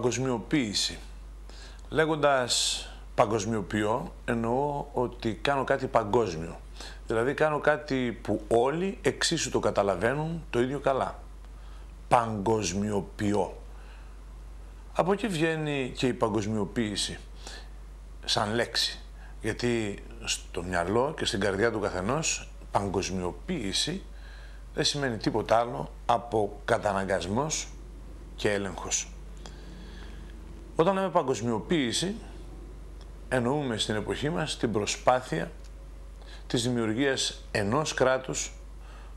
Παγκοσμιοποίηση. Λέγοντας παγκοσμιοποιώ, εννοώ ότι κάνω κάτι παγκόσμιο. Δηλαδή κάνω κάτι που όλοι εξίσου το καταλαβαίνουν το ίδιο καλά. Παγκοσμιοποιώ. Από εκεί βγαίνει και η παγκοσμιοποίηση, σαν λέξη. Γιατί στο μυαλό και στην καρδιά του καθενός, παγκοσμιοποίηση δεν σημαίνει τίποτα άλλο από καταναγκασμός και έλεγχος. Όταν λέμε παγκοσμιοποίηση, εννοούμε στην εποχή μας την προσπάθεια της δημιουργίας ενός κράτους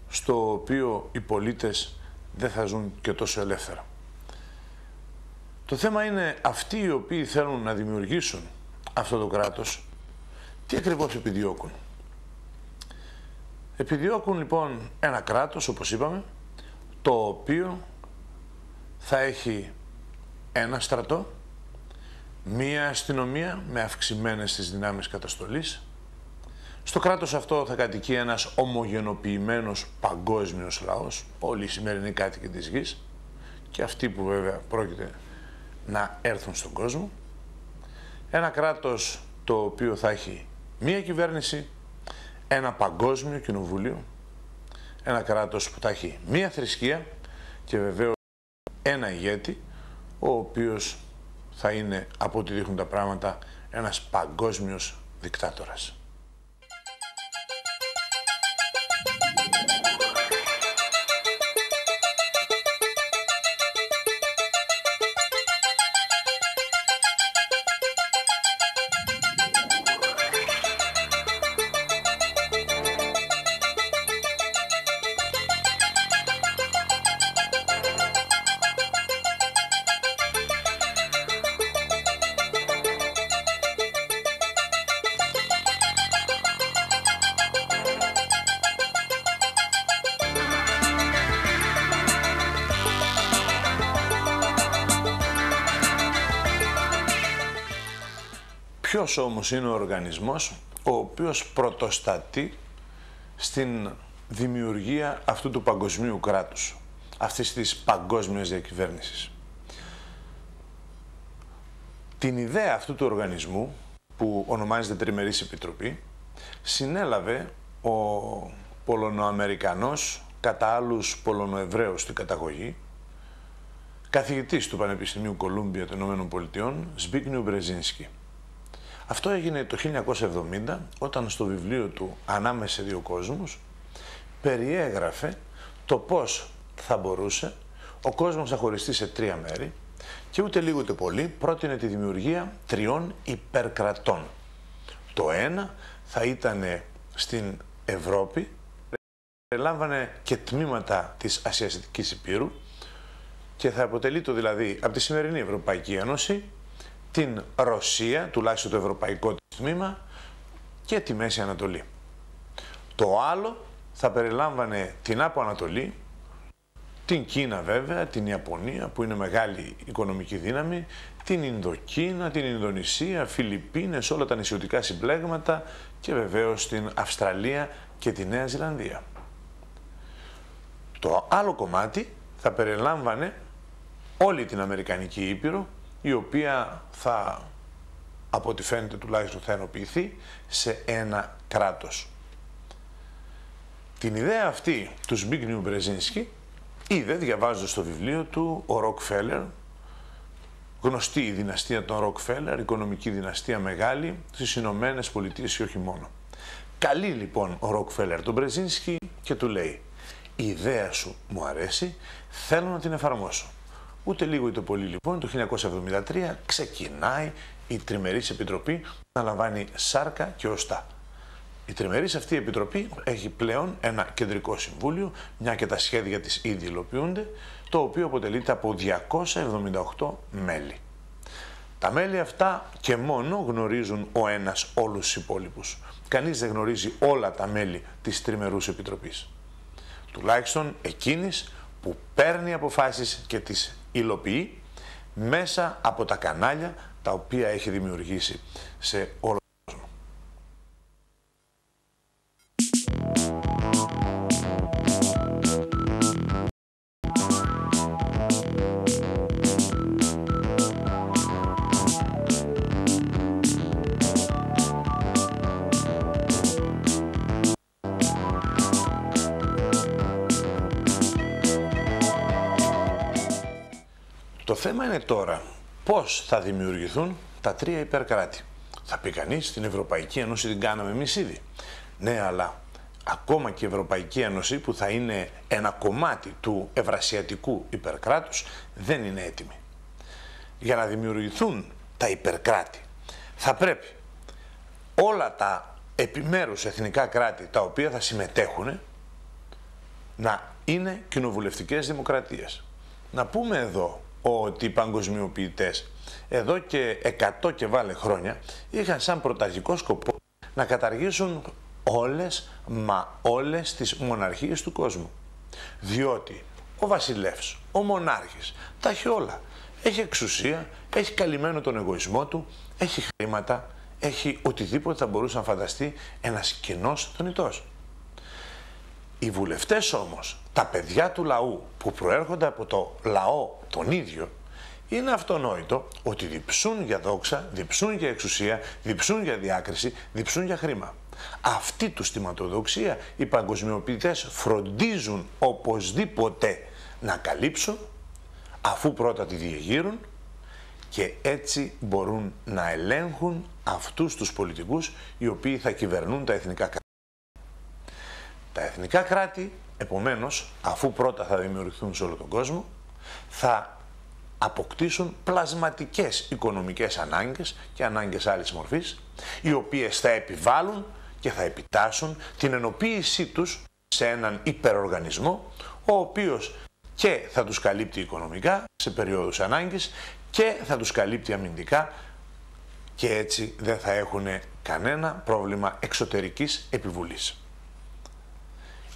στο οποίο οι πολίτες δεν θα ζουν και τόσο ελεύθερα. Το θέμα είναι αυτοί οι οποίοι θέλουν να δημιουργήσουν αυτό το κράτος, τι ακριβώς επιδιώκουν. Επιδιώκουν λοιπόν ένα κράτος, όπως είπαμε, το οποίο θα έχει ένα στρατό, μία αστυνομία με αυξημένες τις δυνάμεις καταστολής. Στο κράτος αυτό θα κατοικεί ένας ομογενοποιημένος παγκόσμιος λαός, όλοι οι σημερινοί κάτοικοι της γης και αυτοί που βέβαια πρόκειται να έρθουν στον κόσμο. Ένα κράτος το οποίο θα έχει μία κυβέρνηση, ένα παγκόσμιο κοινοβούλιο, ένα κράτος που θα έχει μία θρησκεία και βεβαίως ένα ηγέτη, ο οποίος θα είναι, από ό,τι δείχνουν τα πράγματα, ένας παγκόσμιος δικτάτορας. Ποιος όμως είναι ο οργανισμός ο οποίος πρωτοστατεί στην δημιουργία αυτού του παγκοσμίου κράτους, αυτής της παγκόσμιας διακυβέρνησης? Την ιδέα αυτού του οργανισμού, που ονομάζεται Τριμερής Επιτροπή, συνέλαβε ο Πολωνοαμερικανός, κατά άλλους Πολωνοεβραίος στην καταγωγή, καθηγητής του Πανεπιστημίου Κολούμπια των ΗΠΑ, Ζμπίγνιου Μπρεζίνσκι. Αυτό έγινε το 1970, όταν στο βιβλίο του «Ανάμεσα σε δύο κόσμους» περιέγραφε το πώς θα μπορούσε ο κόσμος να χωριστεί σε τρία μέρη και ούτε λίγο ούτε πολύ πρότεινε τη δημιουργία τριών υπερκρατών. Το ένα θα ήταν στην Ευρώπη, περιλάμβανε και τμήματα της Ασιατικής Υπήρου και θα αποτελεί το δηλαδή από τη σημερινή Ευρωπαϊκή Ένωση, την Ρωσία, τουλάχιστον το ευρωπαϊκό τμήμα, και τη Μέση Ανατολή. Το άλλο θα περιλάμβανε την Άπο Ανατολή, την Κίνα βέβαια, την Ιαπωνία που είναι μεγάλη οικονομική δύναμη, την Ινδοκίνα, την Ινδονησία, Φιλιππίνες, όλα τα νησιωτικά συμπλέγματα και βεβαίως την Αυστραλία και τη Νέα Ζηλανδία. Το άλλο κομμάτι θα περιλάμβανε όλη την Αμερικανική Ήπειρο, η οποία θα, από ό,τι φαίνεται τουλάχιστον, θα ενοποιηθεί σε ένα κράτος. Την ιδέα αυτή του Ζμπίγνιου Μπρεζίνσκι είδε, διαβάζοντας στο βιβλίο του, ο Ροκφέλερ, γνωστή η δυναστεία των Ροκφέλερ, οικονομική δυναστεία μεγάλη στις Ηνωμένες Πολιτείες και όχι μόνο. Καλεί λοιπόν ο Ροκφέλερ τον Μπρεζίνσκι και του λέει: «Η ιδέα σου μου αρέσει, θέλω να την εφαρμόσω». Ούτε λίγο είτε πολύ λοιπόν, το 1973 ξεκινάει η Τριμερής Επιτροπή να λαμβάνει σάρκα και οστά. Η Τριμερής αυτή επιτροπή έχει πλέον ένα κεντρικό συμβούλιο, μια και τα σχέδια της ήδη υλοποιούνται, το οποίο αποτελείται από 278 μέλη. Τα μέλη αυτά και μόνο γνωρίζουν ο ένας όλους τους υπόλοιπους. Κανείς δεν γνωρίζει όλα τα μέλη της Τριμερούς Επιτροπής. Τουλάχιστον εκείνης που παίρνει αποφάσεις και τις υλοποιεί μέσα από τα κανάλια τα οποία έχει δημιουργήσει σε όλο τον κόσμο. θέμα είναι τώρα πώς θα δημιουργηθούν τα τρία υπερκράτη. Θα πει κανείς, στην Ευρωπαϊκή Ένωση την κάναμε εμείς ήδη. Ναι, αλλά ακόμα και η Ευρωπαϊκή Ένωση, που θα είναι ένα κομμάτι του ευρασιατικού υπερκράτους, δεν είναι έτοιμη. Για να δημιουργηθούν τα υπερκράτη θα πρέπει όλα τα επιμέρους εθνικά κράτη τα οποία θα συμμετέχουν να είναι κοινοβουλευτικές δημοκρατίες. Να πούμε εδώ ότι οι παγκοσμιοποιητές εδώ και 100 και βάλε χρόνια είχαν σαν πρωταρχικό σκοπό να καταργήσουν όλες τις μοναρχίες του κόσμου. Διότι ο βασιλεύς, ο μονάρχης, τα έχει όλα. Έχει εξουσία, έχει καλυμμένο τον εγωισμό του, έχει χρήματα, έχει οτιδήποτε θα μπορούσε να φανταστεί ένας κοινός θνητός. Οι βουλευτές όμως, τα παιδιά του λαού που προέρχονται από το λαό τον ίδιο, είναι αυτονόητο ότι διψούν για δόξα, διψούν για εξουσία, διψούν για διάκριση, διψούν για χρήμα. Αυτή του στιματοδοξία οι παγκοσμιοποιητές φροντίζουν οπωσδήποτε να καλύψουν, αφού πρώτα τη διεγείρουν, και έτσι μπορούν να ελέγχουν αυτούς τους πολιτικούς οι οποίοι θα κυβερνούν τα εθνικά κράτη. Τα εθνικά κράτη, επομένως, αφού πρώτα θα δημιουργηθούν σε όλο τον κόσμο, θα αποκτήσουν πλασματικές οικονομικές ανάγκες και ανάγκες άλλης μορφής, οι οποίες θα επιβάλλουν και θα επιτάσσουν την ενοποίησή τους σε έναν υπεροργανισμό, ο οποίος και θα τους καλύπτει οικονομικά σε περίοδους ανάγκης και θα τους καλύπτει αμυντικά, και έτσι δεν θα έχουν κανένα πρόβλημα εξωτερικής επιβουλής.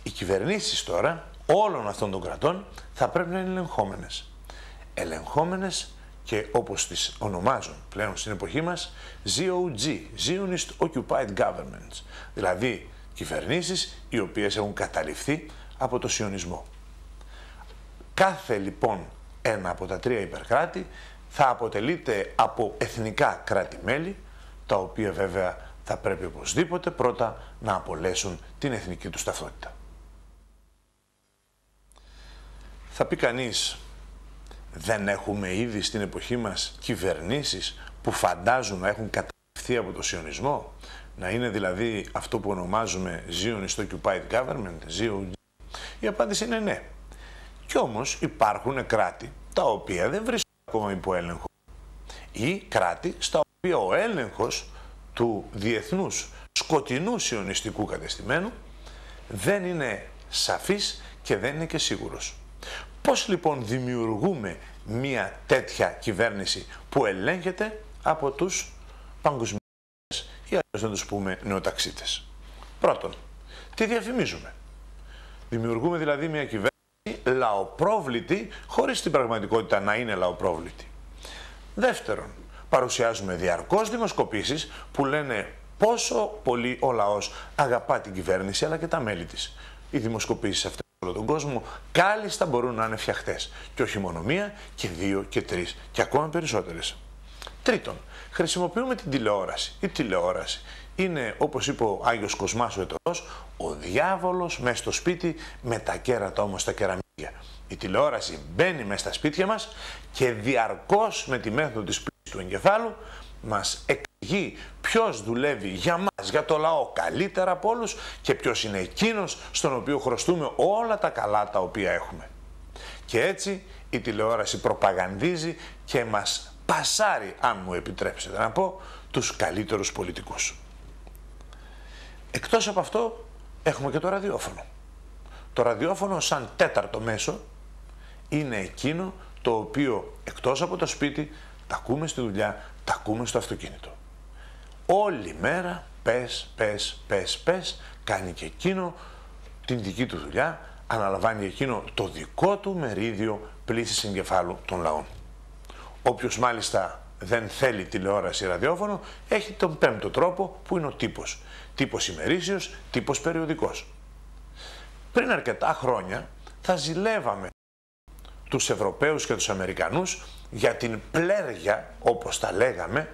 Οι κυβερνήσεις τώρα όλων αυτών των κρατών θα πρέπει να είναι ελεγχόμενες. Ελεγχόμενες και, όπως τις ονομάζουν πλέον στην εποχή μας, ZOG, Zionist Occupied Governments, δηλαδή κυβερνήσεις οι οποίες έχουν καταληφθεί από το σιωνισμό. Κάθε λοιπόν ένα από τα τρία υπερκράτη θα αποτελείται από εθνικά κράτη-μέλη, τα οποία βέβαια θα πρέπει οπωσδήποτε πρώτα να απολέσουν την εθνική τους ταυτότητα. Θα πει κανείς, δεν έχουμε ήδη στην εποχή μας κυβερνήσεις που φαντάζουν να έχουν καταληφθεί από το σιωνισμό, να είναι δηλαδή αυτό που ονομάζουμε Zionist Occupied Government, ZOG? Η απάντηση είναι ναι. Κι όμως υπάρχουν κράτη τα οποία δεν βρίσκονται ακόμα υπό έλεγχο, ή κράτη στα οποία ο έλεγχος του διεθνούς σκοτεινού σιωνιστικού κατεστημένου δεν είναι σαφής και δεν είναι και σίγουρος. Πώς λοιπόν δημιουργούμε μία τέτοια κυβέρνηση που ελέγχεται από τους παγκοσμιοποιητές, ή αλλιώς να τους πούμε νεοταξίτες? Πρώτον, τι διαφημίζουμε? Δημιουργούμε δηλαδή μία κυβέρνηση λαοπρόβλητη, χωρίς την πραγματικότητα να είναι λαοπρόβλητη. Δεύτερον, παρουσιάζουμε διαρκώς δημοσκοπήσεις που λένε πόσο πολύ ο λαός αγαπά την κυβέρνηση αλλά και τα μέλη της. Οι δημοσκοπήσεις αυτές σε όλο τον κόσμο κάλλιστα μπορούν να είναι φτιαχτές, και όχι μόνο μία και δύο και τρεις και ακόμα περισσότερες. Τρίτον, χρησιμοποιούμε την τηλεόραση. Η τηλεόραση είναι, όπως είπε ο Άγιος Κοσμάς ο Ετωλός, ο διάβολος μέσα στο σπίτι με τα κέρατα όμως τα κεραμίδια. Η τηλεόραση μπαίνει μέσα στα σπίτια μας και διαρκώς με τη μέθοδο της πλήσης του εγκεφάλου μας εξηγεί ποιος δουλεύει για μας, για το λαό, καλύτερα από όλους, και ποιος είναι εκείνος στον οποίο χρωστούμε όλα τα καλά τα οποία έχουμε. Και έτσι η τηλεόραση προπαγανδίζει και μας πασάρει, αν μου επιτρέψετε να πω, τους καλύτερους πολιτικούς. Εκτός από αυτό έχουμε και το ραδιόφωνο. Το ραδιόφωνο σαν τέταρτο μέσο είναι εκείνο το οποίο εκτός από το σπίτι τα ακούμε στη δουλειά, τα ακούμε στο αυτοκίνητο. Όλη μέρα πες, κάνει και εκείνο την δική του δουλειά, αναλαμβάνει εκείνο το δικό του μερίδιο πλύσης εγκεφάλου των λαών. Όποιος μάλιστα δεν θέλει τηλεόραση ή ραδιόφωνο, έχει τον πέμπτο τρόπο που είναι ο τύπος. Τύπος ημερήσιος, τύπος περιοδικός. Πριν αρκετά χρόνια θα ζηλεύαμε τους Ευρωπαίους και τους Αμερικανούς για την πλέρια, όπως τα λέγαμε,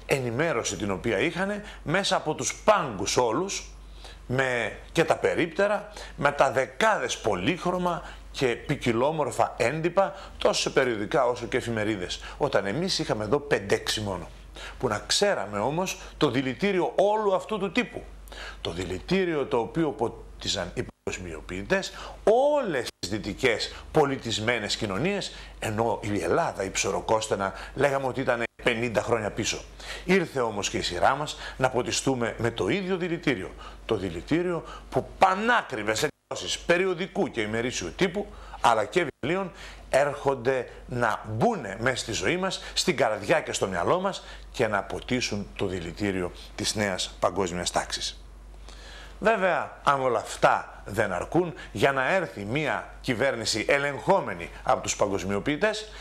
ενημέρωση την οποία είχαν μέσα από τους πάγκους όλους, και τα περίπτερα, με τα δεκάδες πολύχρωμα και ποικιλόμορφα έντυπα τόσο σε περιοδικά όσο και εφημερίδες, όταν εμείς είχαμε εδώ 5-6 μόνο. Που να ξέραμε όμως το δηλητήριο όλου αυτού του τύπου. Το δηλητήριο το οποίο ποτίζαν οι παγκοσμιοποιητές όλες τις δυτικές πολιτισμένες κοινωνίες, ενώ η Ελλάδα, η Ψωροκόστενα, λέγαμε ότι ήταν 50 χρόνια πίσω. Ήρθε όμως και η σειρά μας να ποτιστούμε με το ίδιο δηλητήριο. Το δηλητήριο που πανάκριβες εκδόσεις περιοδικού και ημερήσιου τύπου, αλλά και βιβλίων, έρχονται να μπουν μέσα στη ζωή μας, στην καρδιά και στο μυαλό μας και να ποτίσουν το δηλητήριο της νέας παγκόσμιας τάξης. Βέβαια, αν όλα αυτά δεν αρκούν, για να έρθει μια κυβέρνηση ελεγχόμενη από τους παγκοσμιοποιητές,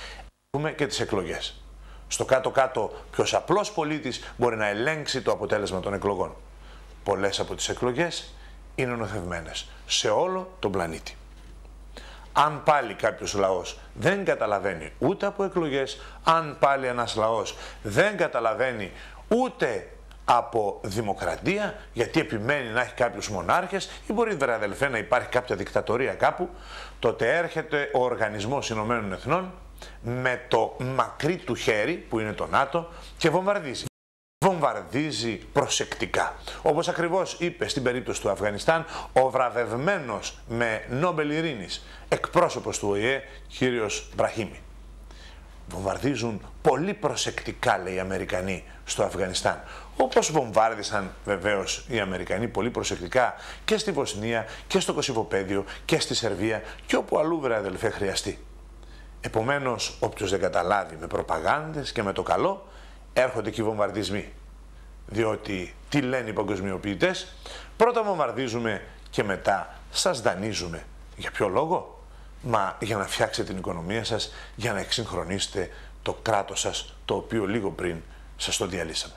έχουμε και τις εκλογές. Στο κάτω-κάτω, ποιος απλός πολίτης μπορεί να ελέγξει το αποτέλεσμα των εκλογών. Πολλές από τις εκλογές είναι νοθευμένες σε όλο τον πλανήτη. Αν πάλι κάποιος λαός δεν καταλαβαίνει ούτε από εκλογές, αν πάλι ένας λαός δεν καταλαβαίνει ούτε από δημοκρατία, γιατί επιμένει να έχει κάποιους μονάρχες ή μπορεί, βρε αδελφέ, να υπάρχει κάποια δικτατορία κάπου, τότε έρχεται ο Οργανισμός Ηνωμένων Εθνών με το μακρύ του χέρι, που είναι το ΝΑΤΟ, και βομβαρδίζει. Βομβαρδίζει προσεκτικά. Όπως ακριβώς είπε στην περίπτωση του Αφγανιστάν ο βραβευμένος με Νόμπελ Ειρήνης εκπρόσωπος του ΟΗΕ, κύριος Μπραχίμι. Βομβαρδίζουν πολύ προσεκτικά, λέει, οι Αμερικανοί στο Αφγανιστάν. Όπως βομβάρδισαν βεβαίως οι Αμερικανοί πολύ προσεκτικά και στη Βοσνία και στο Κωσυφοπαίδιο και στη Σερβία και όπου αλλού, βρε αδελφέ, χρειαστεί. Επομένως, όποιος δεν καταλάβει με προπαγάνδες και με το καλό, έρχονται και οι βομβαρδισμοί. Διότι τι λένε οι παγκοσμιοποιητές? Πρώτα βομβαρδίζουμε και μετά σας δανείζουμε. Για ποιο λόγο? Μα για να φτιάξετε την οικονομία σας, για να εξυγχρονίσετε το κράτος σας, το οποίο λίγο πριν σας το διαλύσαμε.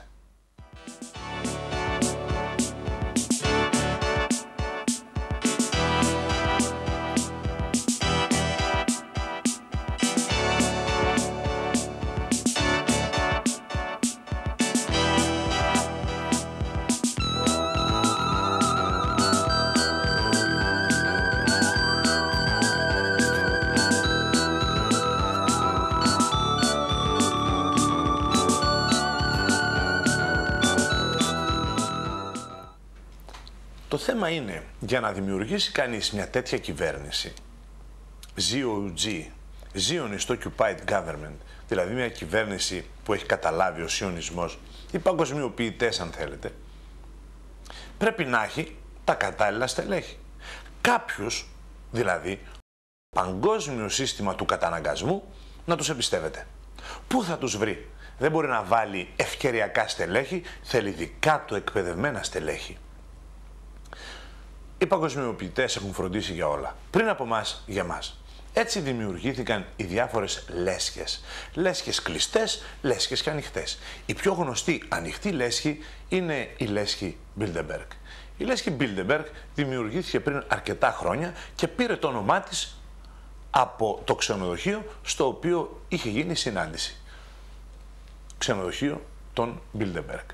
Το θέμα είναι, για να δημιουργήσει κανείς μια τέτοια κυβέρνηση, ZOG, Zionist Occupied Government, δηλαδή μια κυβέρνηση που έχει καταλάβει ο σιωνισμός, οι παγκοσμιοποιητές αν θέλετε, πρέπει να έχει τα κατάλληλα στελέχη. Κάποιους, δηλαδή, παγκόσμιο σύστημα του καταναγκασμού, να τους εμπιστεύεται. Πού θα τους βρει? Δεν μπορεί να βάλει ευκαιριακά στελέχη, θέλει δικά του εκπαιδευμένα στελέχη. Οι παγκοσμιοποιητές έχουν φροντίσει για όλα. Πριν από μας, για μας. Έτσι δημιουργήθηκαν οι διάφορες λέσχες. Λέσχες κλειστές, λέσχες και ανοιχτές. Η πιο γνωστή ανοιχτή λέσχη είναι η λέσχη Bilderberg. Η λέσχη Bilderberg δημιουργήθηκε πριν αρκετά χρόνια και πήρε το όνομά της από το ξενοδοχείο στο οποίο είχε γίνει η συνάντηση. Ξενοδοχείο των Bilderberg.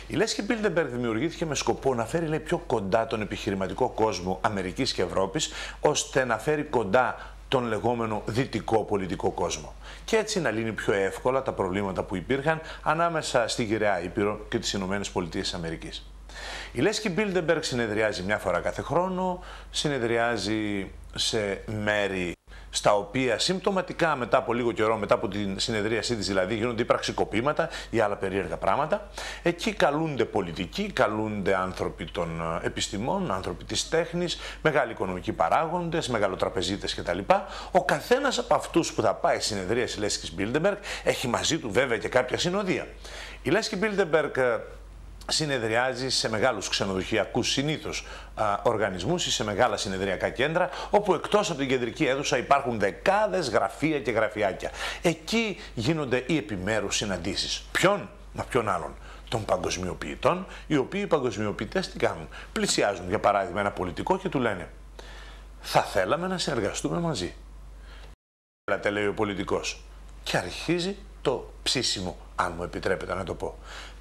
Η λέσχη Bilderberg δημιουργήθηκε με σκοπό να φέρει, λέει, πιο κοντά τον επιχειρηματικό κόσμο Αμερικής και Ευρώπης, ώστε να φέρει κοντά τον λεγόμενο δυτικό πολιτικό κόσμο. Και έτσι να λύνει πιο εύκολα τα προβλήματα που υπήρχαν ανάμεσα στη Γυραιά Ήπειρο και τις Ηνωμένες Πολιτείες της Αμερικής. Η λέσχη Bilderberg συνεδριάζει μια φορά κάθε χρόνο, συνεδριάζει σε μέρη στα οποία συμπτωματικά μετά από λίγο καιρό, μετά από την συνεδρίασή της δηλαδή, γίνονται πραξικοπήματα ή άλλα περίεργα πράγματα. Εκεί καλούνται πολιτικοί, καλούνται άνθρωποι των επιστημών, άνθρωποι της τέχνης, μεγάλοι οικονομικοί παράγοντες, μεγαλοτραπεζίτες κτλ. Ο καθένας από αυτούς που θα πάει στη συνεδρίαση λέσχης Bilderberg έχει μαζί του βέβαια και κάποια συνοδεία. Η λέσχη Bilderberg συνεδριάζει σε μεγάλους ξενοδοχειακούς συνήθως οργανισμούς ή σε μεγάλα συνεδριακά κέντρα, όπου εκτός από την κεντρική αίθουσα υπάρχουν δεκάδες γραφεία και γραφιάκια. Εκεί γίνονται οι επιμέρους συναντήσεις. Ποιον? Μα ποιον άλλον? Των παγκοσμιοποιητών, οι οποίοι οι παγκοσμιοποιητές τι κάνουν? Πλησιάζουν για παράδειγμα ένα πολιτικό και του λένε «Θα θέλαμε να συνεργαστούμε μαζί». «Έλατε», λέει ο πολιτικός, και αρχίζει το ψήσιμο, αν μου επιτρέπετε να το πω.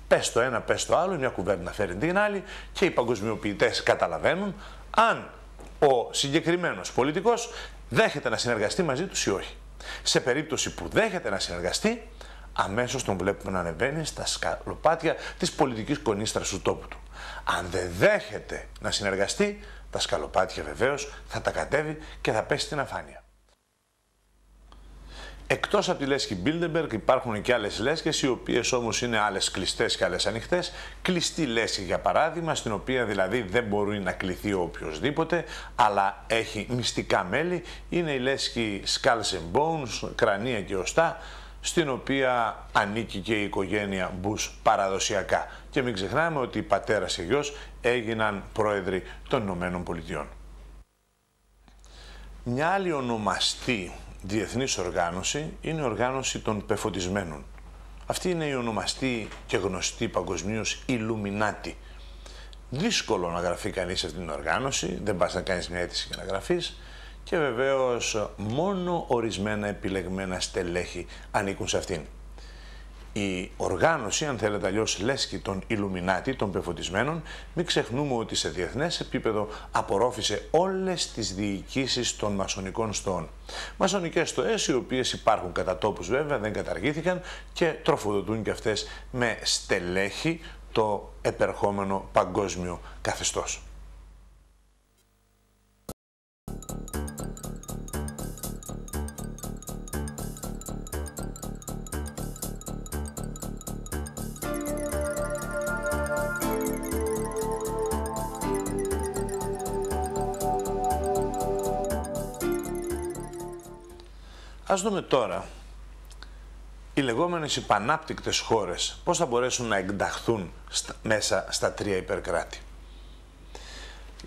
Πες το ένα, πες το άλλο, μια κουβέρνα φέρει την άλλη και οι παγκοσμιοποιητές καταλαβαίνουν αν ο συγκεκριμένος πολιτικός δέχεται να συνεργαστεί μαζί τους ή όχι. Σε περίπτωση που δέχεται να συνεργαστεί, αμέσως τον βλέπουμε να ανεβαίνει στα σκαλοπάτια της πολιτικής κονίστρας του τόπου του. Αν δεν δέχεται να συνεργαστεί, τα σκαλοπάτια βεβαίως θα τα κατέβει και θα πέσει στην αφάνεια. Εκτός από τη λέσχη Bilderberg υπάρχουν και άλλες λέσχες, οι οποίες όμως είναι άλλες κλειστές και άλλες ανοιχτές. Κλειστή λέσχη για παράδειγμα, στην οποία δηλαδή δεν μπορεί να κληθεί οποιοσδήποτε, αλλά έχει μυστικά μέλη, είναι η λέσχη Skulls and Bones, κρανία και οστά, στην οποία ανήκει και η οικογένεια Bush παραδοσιακά. Και μην ξεχνάμε ότι οι πατέρας και γιος έγιναν πρόεδροι των Ηνωμένων Πολιτειών. Μια άλλη ονομαστή διεθνής οργάνωση είναι η οργάνωση των πεφωτισμένων. Αυτή είναι η ονομαστή και γνωστή παγκοσμίως Illuminati. Δύσκολο να γραφεί κανείς σε αυτήν την οργάνωση, δεν πας να κάνεις μια αίτηση και να γραφείς, και βεβαίως μόνο ορισμένα επιλεγμένα στελέχη ανήκουν σε αυτήν. Η οργάνωση, αν θέλετε αλλιώς λέσχη των Illuminati, των πεφωτισμένων, μην ξεχνούμε ότι σε διεθνές επίπεδο απορρόφησε όλες τις διοικήσεις των μασονικών στοών. Μασονικές στοές οι οποίες υπάρχουν κατά τόπους βέβαια, δεν καταργήθηκαν και τροφοδοτούν και αυτές με στελέχη το επερχόμενο παγκόσμιο καθεστώς. Ας δούμε τώρα οι λεγόμενες υπανάπτυκτες χώρες πώς θα μπορέσουν να ενταχθούν μέσα στα τρία υπερκράτη.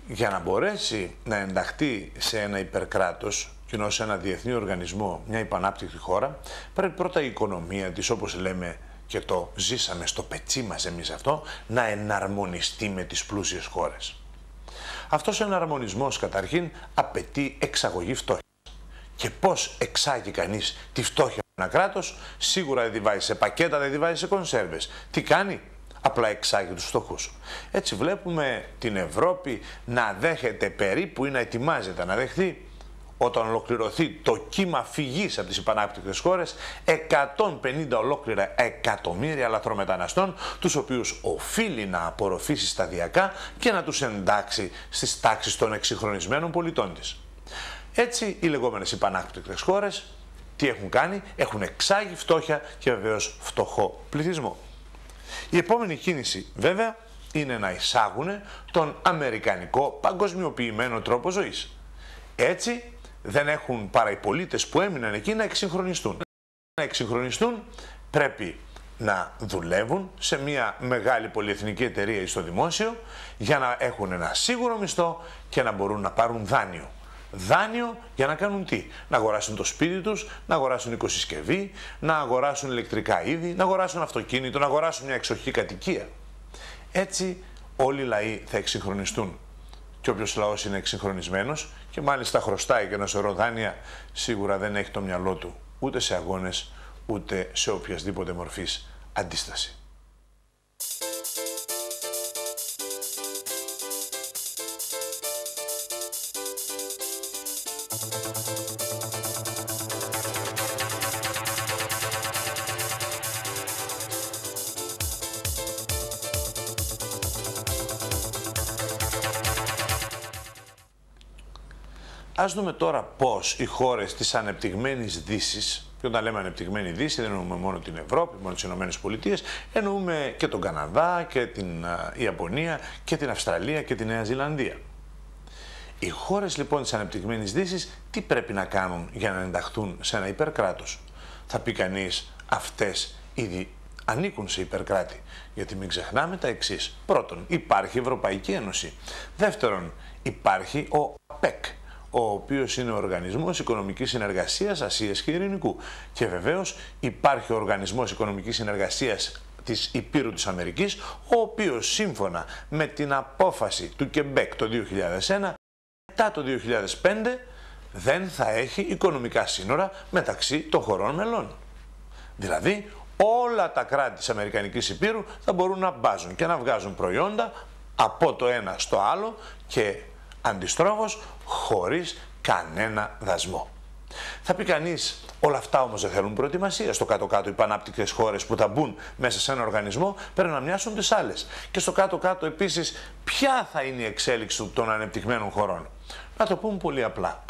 Για να μπορέσει να ενταχθεί σε ένα υπερκράτος, κοινώς σε ένα διεθνή οργανισμό, μια υπανάπτυκτη χώρα, πρέπει πρώτα η οικονομία της, όπως λέμε και το ζήσαμε στο πετσί μας εμείς αυτό, να εναρμονιστεί με τις πλούσιες χώρες. Αυτός ο εναρμονισμός καταρχήν απαιτεί εξαγωγή φτώχειας. Και πώς εξάγει κανείς τη φτώχεια από ένα κράτος? Σίγουρα δεν τη βάζει σε πακέτα, δεν τη βάζει σε κονσέρβες. Τι κάνει? Απλά εξάγει τους φτωχούς. Έτσι βλέπουμε την Ευρώπη να δέχεται περίπου ή να ετοιμάζεται να δεχθεί, όταν ολοκληρωθεί το κύμα φυγής από τις υπανάπτυκτες χώρες, 150 ολόκληρα εκατομμύρια λαθρομεταναστών, τους οποίους οφείλει να απορροφήσει σταδιακά και να τους εντάξει στις τάξεις των εξυγχρονισμένων πολιτών της. Έτσι, οι λεγόμενες υπανάπτυκτες χώρες τι έχουν κάνει? Έχουν εξάγει φτώχεια και βεβαίως φτωχό πληθυσμό. Η επόμενη κίνηση βέβαια είναι να εισάγουν τον αμερικανικό παγκοσμιοποιημένο τρόπο ζωής. Έτσι δεν έχουν παρά οι πολίτες που έμειναν εκεί να εξυγχρονιστούν. Να εξυγχρονιστούν πρέπει να δουλεύουν σε μια μεγάλη πολυεθνική εταιρεία ή στο δημόσιο για να έχουν ένα σίγουρο μισθό και να μπορούν να πάρουν δάνειο. Δάνειο για να κάνουν τι? Να αγοράσουν το σπίτι τους, να αγοράσουν οικοσυσκευή, να αγοράσουν ηλεκτρικά είδη, να αγοράσουν αυτοκίνητο, να αγοράσουν μια εξοχική κατοικία. Έτσι όλοι οι λαοί θα εξυγχρονιστούν. Και όποιος λαός είναι εξυγχρονισμένος και μάλιστα χρωστάει και ένα σωρό δάνεια, σίγουρα δεν έχει το μυαλό του ούτε σε αγώνες, ούτε σε οποιασδήποτε μορφής αντίσταση. Ας δούμε τώρα πώς οι χώρες της ανεπτυγμένης Δύσης, και όταν λέμε ανεπτυγμένη Δύση δεν εννοούμε μόνο την Ευρώπη, μόνο τις Ηνωμένες Πολιτείες, εννοούμε και τον Καναδά και την Ιαπωνία και την Αυστραλία και τη Νέα Ζηλανδία. Οι χώρες λοιπόν της ανεπτυγμένης Δύσης τι πρέπει να κάνουν για να ενταχθούν σε ένα υπερκράτος? Θα πει κανείς, αυτές ήδη ανήκουν σε υπερκράτη, γιατί μην ξεχνάμε τα εξής. Πρώτον, υπάρχει η Ευρωπαϊκή Ένωση. Δεύτερον, υπάρχει ο ΑΠΕΚ, ο οποίος είναι ο Οργανισμός Οικονομικής Συνεργασίας Ασίας και Ειρηνικού. Και βεβαίως υπάρχει ο Οργανισμός Οικονομικής Συνεργασίας της Υπήρου της Αμερικής, ο οποίος σύμφωνα με την απόφαση του Κεμπέκ το 2001, μετά το 2005 δεν θα έχει οικονομικά σύνορα μεταξύ των χωρών μελών. Δηλαδή όλα τα κράτη της Αμερικανικής Υπήρου θα μπορούν να μπάζουν και να βγάζουν προϊόντα από το ένα στο άλλο και αντιστρόφως χωρίς κανένα δασμό. Θα πει κανείς, όλα αυτά όμως δεν θέλουν προετοιμασία. Στο κάτω-κάτω οι πανάπτυκτες χώρες που θα μπουν μέσα σε ένα οργανισμό πρέπει να μοιάσουν τις άλλες. Και στο κάτω-κάτω επίσης, ποια θα είναι η εξέλιξη των ανεπτυγμένων χωρών. Να το πούμε πολύ απλά.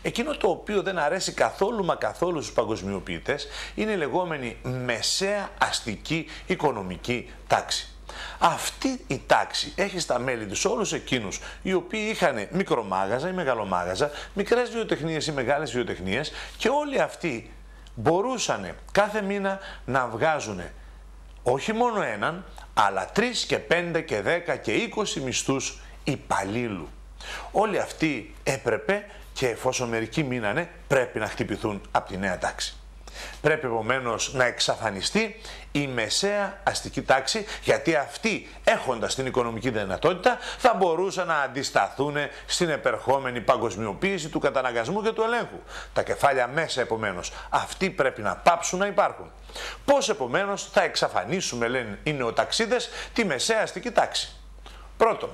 Εκείνο το οποίο δεν αρέσει καθόλου μα καθόλου στους παγκοσμιοποιητές είναι η λεγόμενη μεσαία αστική οικονομική τάξη. Αυτή η τάξη έχει στα μέλη της όλους εκείνους οι οποίοι είχαν μικρομάγαζα ή μεγαλομάγαζα, μικρές βιοτεχνίες ή μεγάλες βιοτεχνίες και όλοι αυτοί μπορούσαν κάθε μήνα να βγάζουν όχι μόνο έναν, αλλά 3 και 5 και 10 και 20 μισθούς υπαλλήλου. Όλοι αυτοί έπρεπε και εφόσον μερικοί μείνανε πρέπει να χτυπηθούν από τη νέα τάξη. Πρέπει επομένως να εξαφανιστεί η μεσαία αστική τάξη, γιατί αυτοί έχοντας την οικονομική δυνατότητα θα μπορούσαν να αντισταθούν στην επερχόμενη παγκοσμιοποίηση του καταναγκασμού και του ελέγχου. Τα κεφάλια μέσα επομένως αυτοί πρέπει να πάψουν να υπάρχουν. Πώς επομένως θα εξαφανίσουμε, λένε οι νεοταξίδες, τη μεσαία αστική τάξη? Πρώτον,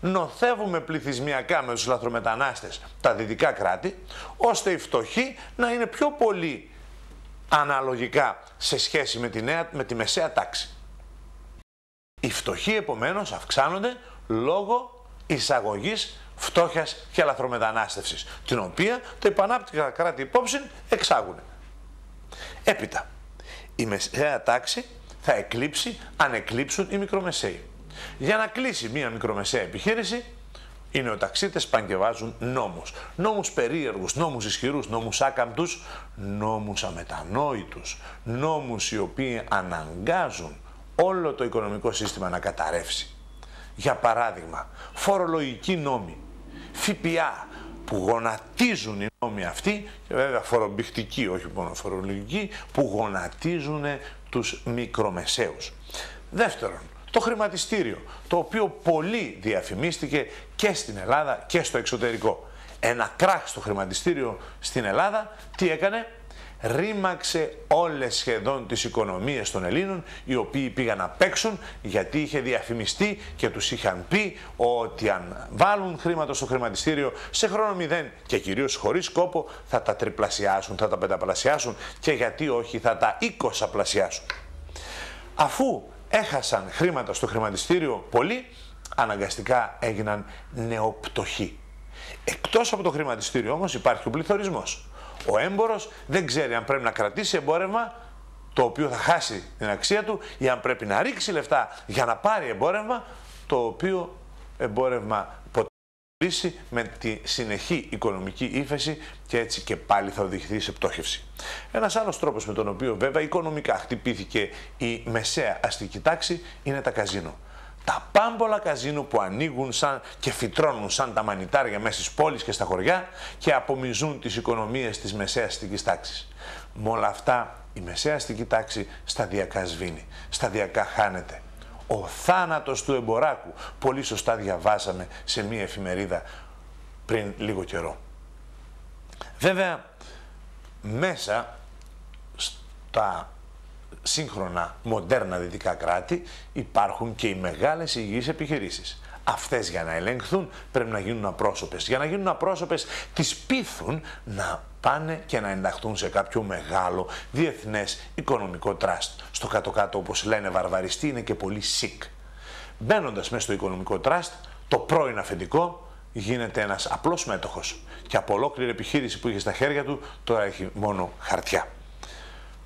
νοθεύουμε πληθυσμιακά με τους λαθρομετανάστες τα δυτικά κράτη, ώστε οι φτωχοί να είναι πιο πολύ αναλογικά σε σχέση με τη μεσαία τάξη. Οι φτωχοί επομένως αυξάνονται λόγω εισαγωγής φτώχειας και λαθρομετανάστευσης, την οποία τα υπανάπτυκτα κράτη υπόψη εξάγουν. Έπειτα, η μεσαία τάξη θα εκλείψει αν εκλείψουν οι μικρομεσαίοι. Για να κλείσει μία μικρομεσαία επιχείρηση, οι νεοταξίτες παγκεβάζουν νόμους. Νόμους περίεργους, νόμους ισχυρούς, νόμους άκαμπτους, νόμους αμετανόητους, νόμους οι οποίοι αναγκάζουν όλο το οικονομικό σύστημα να καταρρεύσει. Για παράδειγμα, φορολογικοί νόμοι, ΦΠΑ, που γονατίζουν οι νόμοι αυτοί, και βέβαια φορομπηχτικοί, όχι μόνο φορολογικοί, που γονατίζουν τους μικρομεσαίους. Δεύτερον, το χρηματιστήριο, το οποίο πολύ διαφημίστηκε και στην Ελλάδα και στο εξωτερικό. Ένα κράχ στο χρηματιστήριο στην Ελλάδα τι έκανε? Ρήμαξε όλες σχεδόν τις οικονομίες των Ελλήνων, οι οποίοι πήγαν να παίξουν γιατί είχε διαφημιστεί και τους είχαν πει ότι αν βάλουν χρήματα στο χρηματιστήριο σε χρόνο 0 και κυρίως χωρίς κόπο θα τα τριπλασιάσουν, θα τα πενταπλασιάσουν και γιατί όχι θα τα 20πλασιάσουν. Αφού έχασαν χρήματα στο χρηματιστήριο πολλοί, αναγκαστικά έγιναν νεοπτωχοί. Εκτός από το χρηματιστήριο όμως υπάρχει ο πληθωρισμός. Ο έμπορος δεν ξέρει αν πρέπει να κρατήσει εμπόρευμα το οποίο θα χάσει την αξία του ή αν πρέπει να ρίξει λεφτά για να πάρει εμπόρευμα το οποίο εμπόρευμα ποτέ με τη συνεχή οικονομική ύφεση και έτσι και πάλι θα οδηγηθεί σε πτώχευση. Ένας άλλος τρόπος με τον οποίο βέβαια οικονομικά χτυπήθηκε η μεσαία αστική τάξη είναι τα καζίνο. Τα πάμπολα καζίνο που ανοίγουν και φυτρώνουν σαν τα μανιτάρια μέσα στις πόλεις και στα χωριά και απομυζούν τις οικονομίες της μεσαίας αστικής τάξης. Με όλα αυτά η μεσαία αστική τάξη σταδιακά σβήνει, σταδιακά χάνεται. Ο θάνατος του εμποράκου, πολύ σωστά διαβάσαμε σε μία εφημερίδα πριν λίγο καιρό. Βέβαια, μέσα στα σύγχρονα, μοντέρνα δυτικά κράτη υπάρχουν και οι μεγάλες υγιείς επιχειρήσεις. Αυτές για να ελεγχθούν πρέπει να γίνουν απρόσωπες. Για να γίνουν απρόσωπες τις πείθουν να πάνε και να ενταχθούν σε κάποιο μεγάλο διεθνές οικονομικό τραστ. Στο κάτω-κάτω, όπως λένε βαρβαριστή, είναι και πολύ sick. Μπαίνοντας μέσα στο οικονομικό τραστ, το πρώην αφεντικό γίνεται ένας απλός μέτοχος και από ολόκληρη επιχείρηση που είχε στα χέρια του τώρα έχει μόνο χαρτιά.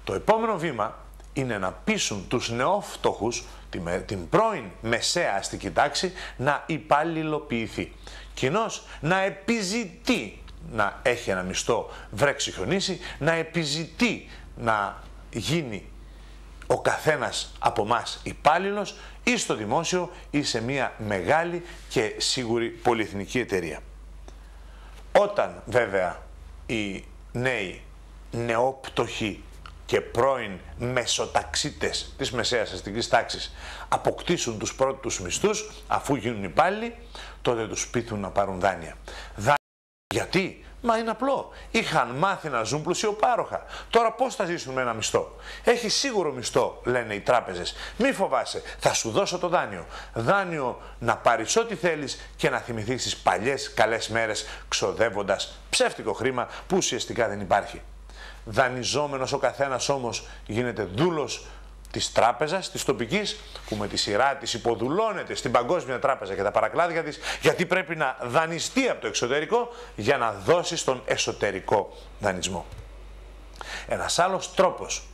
Το επόμενο βήμα είναι να πείσουν τους νεόφτωχους, την πρώην μεσαία αστική τάξη, να υπαλληλοποιηθεί. Κοινώς να επιζητεί να έχει ένα μισθό βρέξει χιονίσει, να επιζητεί να γίνει ο καθένας από εμάς υπάλληλος ή στο δημόσιο ή σε μια μεγάλη και σίγουρη πολυεθνική εταιρεία. Όταν βέβαια οι νέοι νεόπτωχοι και πρώην μεσοταξίτες της μεσαίας αστικής τάξης αποκτήσουν τους πρώτους μισθούς, αφού γίνουν υπάλληλοι, τότε τους πείθουν να πάρουν δάνεια. Γιατί? Μα είναι απλό. Είχαν μάθει να ζουν πλουσιοπάροχα. Τώρα πώς θα ζήσουν με ένα μισθό? Έχει σίγουρο μισθό, λένε οι τράπεζες. Μη φοβάσαι, θα σου δώσω το δάνειο. Δάνειο να πάρεις ό,τι θέλεις και να θυμηθείς τις παλιές καλές μέρες, ξοδεύοντας ψεύτικο χρήμα που ουσιαστικά δεν υπάρχει. Δανειζόμενος ο καθένας όμως γίνεται δούλος της τράπεζας, της τοπικής, που με τη σειρά της υποδουλώνεται στην Παγκόσμια Τράπεζα και τα παρακλάδια της, γιατί πρέπει να δανειστεί από το εξωτερικό για να δώσει στον εσωτερικό δανεισμό. Ένας άλλος τρόπος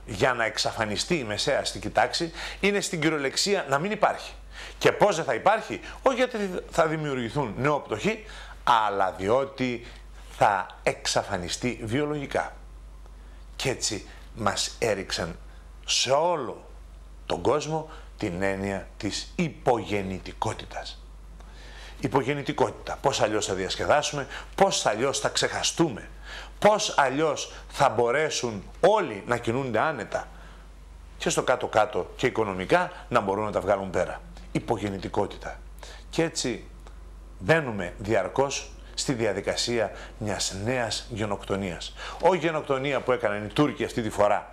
για να εξαφανιστεί η μεσαία αστική τάξη είναι στην κυριολεξία να μην υπάρχει. Και πώς δεν θα υπάρχει? Όχι γιατί θα δημιουργηθούν νεοπτωχοί, αλλά διότι θα εξαφανιστεί βιολογικά. Και έτσι μας έριξαν σε όλο τον κόσμο την έννοια της υπογεννητικότητας. Υπογεννητικότητα. Πώς αλλιώς θα διασκεδάσουμε, πώς αλλιώς θα ξεχαστούμε, πώς αλλιώς θα μπορέσουν όλοι να κινούνται άνετα και στο κάτω-κάτω και οικονομικά να μπορούν να τα βγάλουν πέρα. Υπογεννητικότητα. Και έτσι μπαίνουμε διαρκώς στη διαδικασία μιας νέας γενοκτονίας. Όχι γενοκτονία που έκαναν οι Τούρκοι αυτή τη φορά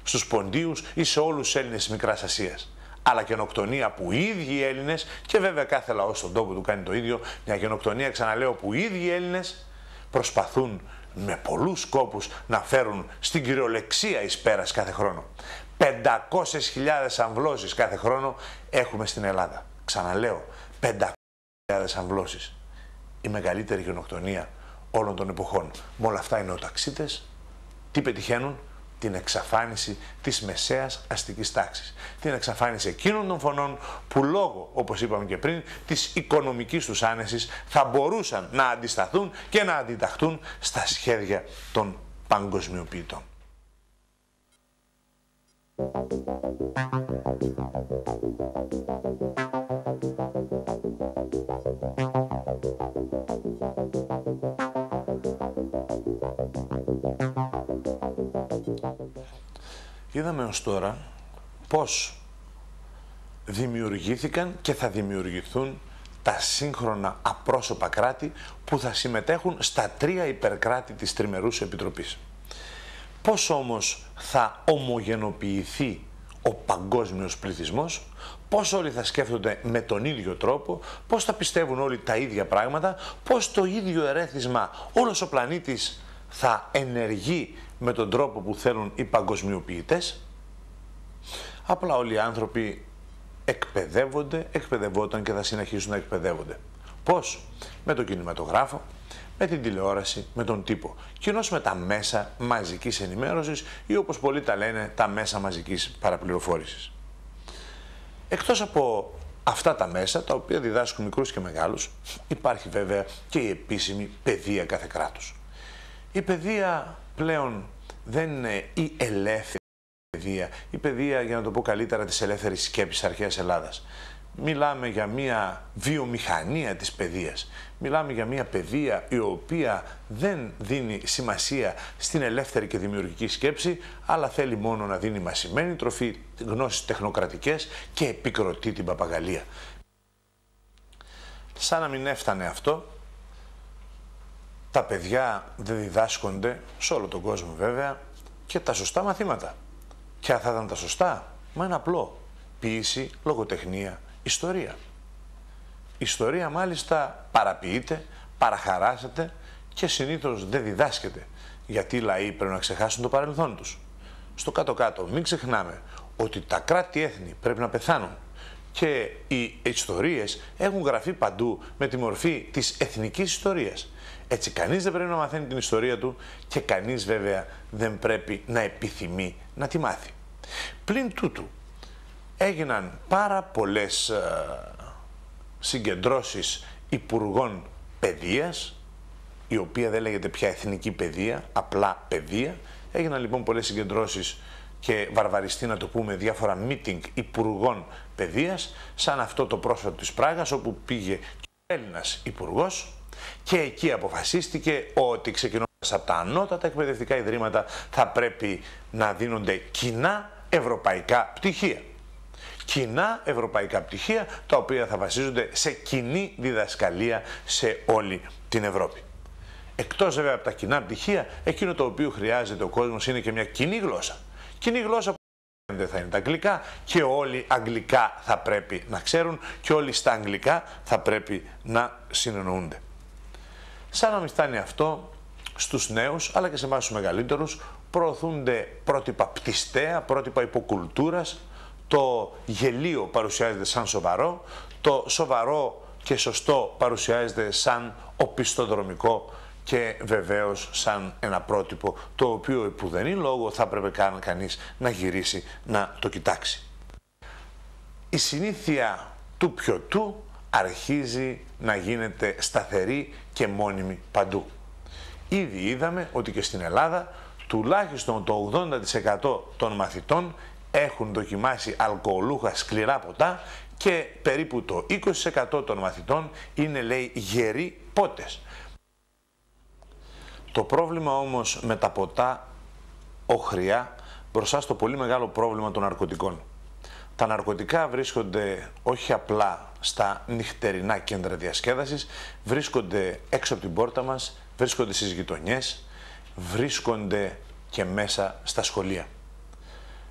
στους Ποντίους ή σε όλους τους Έλληνες της Μικράς Ασίας, αλλά γενοκτονία που οι ίδιοι οι Έλληνες, και βέβαια κάθε λαός στον τόπο του κάνει το ίδιο, μια γενοκτονία, ξαναλέω, που οι ίδιοι οι Έλληνες προσπαθούν με πολλούς σκόπους να φέρουν στην κυριολεξία εις πέρας κάθε χρόνο. 500.000 αμβλώσεις κάθε χρόνο έχουμε στην Ελλάδα. Ξαναλέω, 500.000 αμβλώσεις. Η μεγαλύτερη γενοκτονία όλων των εποχών. Με όλα αυτά οι νεοταξίτες τι πετυχαίνουν? Την εξαφάνιση της μεσαίας αστικής τάξης. Την εξαφάνιση εκείνων των φωνών που λόγω, όπως είπαμε και πριν, της οικονομικής τους άνεσης θα μπορούσαν να αντισταθούν και να αντιταχθούν στα σχέδια των παγκοσμιοποιητών. Είδαμε ως τώρα πώς δημιουργήθηκαν και θα δημιουργηθούν τα σύγχρονα απρόσωπα κράτη που θα συμμετέχουν στα 3 υπερκράτη της Τριμερούς Επιτροπής. Πώς όμως θα ομογενοποιηθεί ο παγκόσμιος πληθυσμός, πώς όλοι θα σκέφτονται με τον ίδιο τρόπο, πώς θα πιστεύουν όλοι τα ίδια πράγματα, πώς το ίδιο ερέθισμα όλος ο πλανήτης θα ενεργεί με τον τρόπο που θέλουν οι παγκοσμιοποιητές. Απλά όλοι οι άνθρωποι εκπαιδευόταν και θα συνεχίσουν να εκπαιδεύονται. Πώς? Με τον κινηματογράφο, με την τηλεόραση, με τον τύπο. Κοινώς με τα μέσα μαζικής ενημέρωσης ή, όπως πολλοί τα λένε, τα μέσα μαζικής παραπληροφόρησης. Εκτός από αυτά τα μέσα, τα οποία διδάσκουν μικρούς και μεγάλους, υπάρχει βέβαια και η επίσημη παιδεία κάθε κράτους. Η παιδεία πλέον δεν είναι η ελεύθερη παιδεία, η παιδεία, για να το πω καλύτερα, της ελεύθερης σκέψης αρχαίας Ελλάδας. Μιλάμε για μια βιομηχανία της παιδείας. Μιλάμε για μια παιδεία η οποία δεν δίνει σημασία στην ελεύθερη και δημιουργική σκέψη, αλλά θέλει μόνο να δίνει μασημένη τροφή, γνώσεις τεχνοκρατικές και επικροτεί την παπαγαλία. Σαν να μην έφτανε αυτό, τα παιδιά δεν διδάσκονται, σε όλο τον κόσμο βέβαια, και τα σωστά μαθήματα. Και αν θα ήταν τα σωστά, μα είναι απλό. Ποίηση, λογοτεχνία, ιστορία. Ιστορία μάλιστα παραποιείται, παραχαράσεται και συνήθως δεν διδάσκεται, γιατί οι λαοί πρέπει να ξεχάσουν το παρελθόν τους. Στο κάτω-κάτω μην ξεχνάμε ότι τα κράτη-έθνη πρέπει να πεθάνουν και οι ιστορίες έχουν γραφεί παντού με τη μορφή της εθνικής ιστορίας. Έτσι κανείς δεν πρέπει να μαθαίνει την ιστορία του και κανείς βέβαια δεν πρέπει να επιθυμεί να τη μάθει. Πλην τούτου έγιναν πάρα πολλές συγκεντρώσεις υπουργών παιδείας, η οποία δεν λέγεται πια εθνική παιδεία, απλά παιδεία. Έγιναν λοιπόν πολλές συγκεντρώσεις και βαρβαριστεί να το πούμε διάφορα meeting υπουργών παιδείας, σαν αυτό το πρόσφατο της Πράγας, όπου πήγε και ο Έλληνας υπουργός και εκεί αποφασίστηκε ότι ξεκινώντας από τα ανώτατα εκπαιδευτικά ιδρύματα θα πρέπει να δίνονται κοινά ευρωπαϊκά πτυχία. Κοινά ευρωπαϊκά πτυχία, τα οποία θα βασίζονται σε κοινή διδασκαλία σε όλη την Ευρώπη. Εκτός βέβαια από τα κοινά πτυχία, εκείνο το οποίο χρειάζεται ο κόσμος είναι και μια κοινή γλώσσα. Κοινή γλώσσα που δεν θα είναι τα αγγλικά και όλοι αγγλικά θα πρέπει να ξέρουν και όλοι στα αγγλικά θα πρέπει να συνεννοούνται. Σαν να μην φτάνει αυτό, στους νέους αλλά και σε εμάς τους μεγαλύτερους προωθούνται πρότυπα πτιστέα, πρότυπα υποκουλτούρας. Το γελίο παρουσιάζεται σαν σοβαρό, το σοβαρό και σωστό παρουσιάζεται σαν οπισθοδρομικό και βεβαίως σαν ένα πρότυπο το οποίο επουδενή λόγο θα έπρεπε κανείς να γυρίσει να το κοιτάξει. Η συνήθεια του πιωτού αρχίζει να γίνεται σταθερή και μόνιμη παντού. Ήδη είδαμε ότι και στην Ελλάδα τουλάχιστον το 80% των μαθητών έχουν δοκιμάσει αλκοολούχα σκληρά ποτά και περίπου το 20% των μαθητών είναι, λέει, γεροί πότες. Το πρόβλημα όμως με τα ποτά οχριά μπροστά στο πολύ μεγάλο πρόβλημα των ναρκωτικών. Τα ναρκωτικά βρίσκονται όχι απλά στα νυχτερινά κέντρα διασκέδασης, βρίσκονται έξω από την πόρτα μας, βρίσκονται στις γειτονιές, βρίσκονται και μέσα στα σχολεία.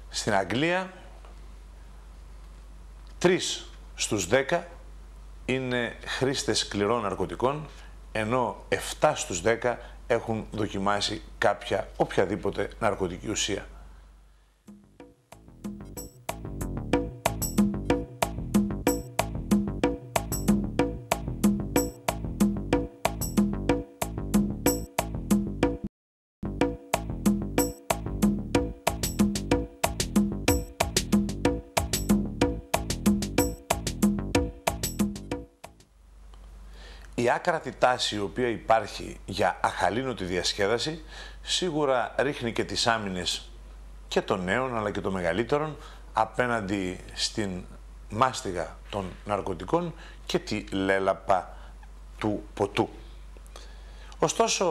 Στην Αγγλία 3 στους 10 είναι χρήστες σκληρών ναρκωτικών, ενώ 7 στους 10 έχουν δοκιμάσει κάποια οποιαδήποτε ναρκωτική ουσία. Η άκρατη τάση η οποία υπάρχει για αχαλήνωτη διασκέδαση σίγουρα ρίχνει και τις άμυνες και των νέων αλλά και των μεγαλύτερων απέναντι στην μάστιγα των ναρκωτικών και τη λέλαπα του ποτού. Ωστόσο,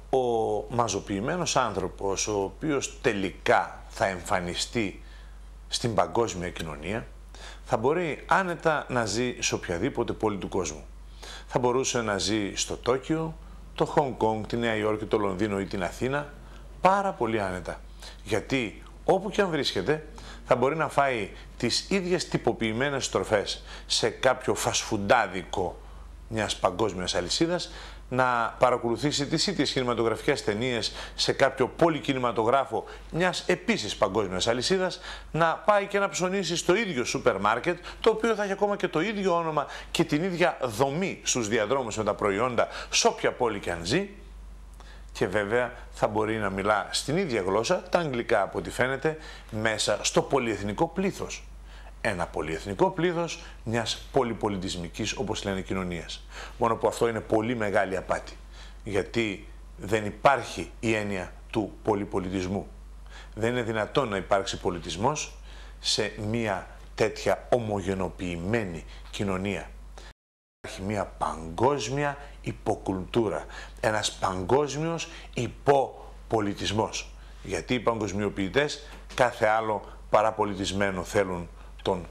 ο μαζοποιημένος άνθρωπος, ο οποίος τελικά θα εμφανιστεί στην παγκόσμια κοινωνία, θα μπορεί άνετα να ζει σε οποιαδήποτε πόλη του κόσμου. Θα μπορούσε να ζει στο Τόκιο, το Χονγκ Κονγκ, τη Νέα Υόρκη, το Λονδίνο ή την Αθήνα πάρα πολύ άνετα. Γιατί όπου και αν βρίσκεται θα μπορεί να φάει τις ίδιες τυποποιημένες στροφές σε κάποιο φασφουντάδικο μιας παγκόσμιας αλυσίδας, να παρακολουθήσει τις ίδιες κινηματογραφικές ταινίες σε κάποιο πολυκινηματογράφο μιας επίσης παγκόσμιας αλυσίδας, να πάει και να ψωνίσει στο ίδιο σούπερ μάρκετ, το οποίο θα έχει ακόμα και το ίδιο όνομα και την ίδια δομή στους διαδρόμους με τα προϊόντα, σε όποια πόλη και αν ζει, και βέβαια θα μπορεί να μιλά στην ίδια γλώσσα, τα αγγλικά από ό,τι φαίνεται, μέσα στο πολυεθνικό πλήθος. Ένα πολυεθνικό πλήθος μιας πολυπολιτισμικής, όπως λένε, κοινωνίας. Μόνο που αυτό είναι πολύ μεγάλη απάτη, γιατί δεν υπάρχει η έννοια του πολυπολιτισμού. Δεν είναι δυνατόν να υπάρξει πολιτισμός σε μια τέτοια ομογενοποιημένη κοινωνία. Υπάρχει μια παγκόσμια υποκουλτούρα, ένας παγκόσμιος υποπολιτισμός. Γιατί οι παγκοσμιοποιητές κάθε άλλο παραπολιτισμένο θέλουν τον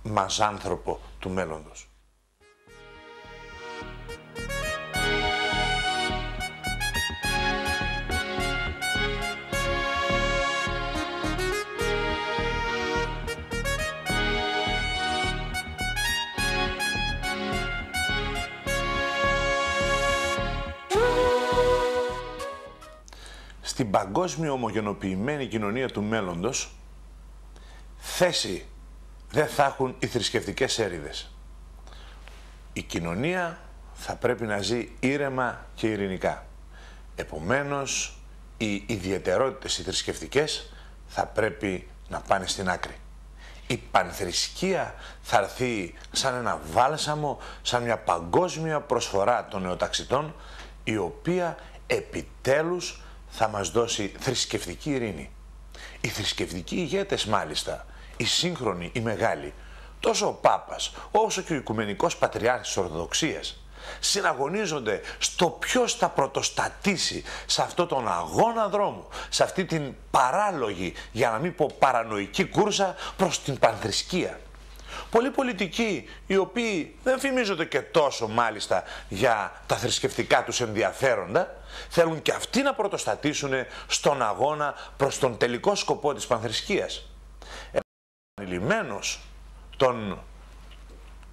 μαζάνθρωπο του μέλλοντος. Στην παγκόσμια ομογενοποιημένη κοινωνία του μέλλοντος, θέση δεν θα έχουν οι θρησκευτικές έρηδες. Η κοινωνία θα πρέπει να ζει ήρεμα και ειρηνικά. Επομένως, οι ιδιαιτερότητες οι θρησκευτικές θα πρέπει να πάνε στην άκρη. Η πανθρησκεία θα έρθει σαν ένα βάλσαμο, σαν μια παγκόσμια προσφορά των νεοταξιτών, η οποία επιτέλους θα μας δώσει θρησκευτική ειρήνη. Οι θρησκευτικοί ηγέτες μάλιστα, οι σύγχρονοι, οι μεγάλοι, τόσο ο Πάπας όσο και ο Οικουμενικός Πατριάρχης της Ορθοδοξίας, συναγωνίζονται στο ποιος θα πρωτοστατήσει σε αυτό τον αγώνα δρόμου, σε αυτή την παράλογη, για να μην πω παρανοϊκή κούρσα προς την πανθρησκεία. Πολλοί πολιτικοί οι οποίοι δεν φημίζονται και τόσο μάλιστα για τα θρησκευτικά τους ενδιαφέροντα, θέλουν και αυτοί να πρωτοστατήσουν στον αγώνα προς τον τελικό σκοπό της πανθρησκείας. Επανειλημμένος τον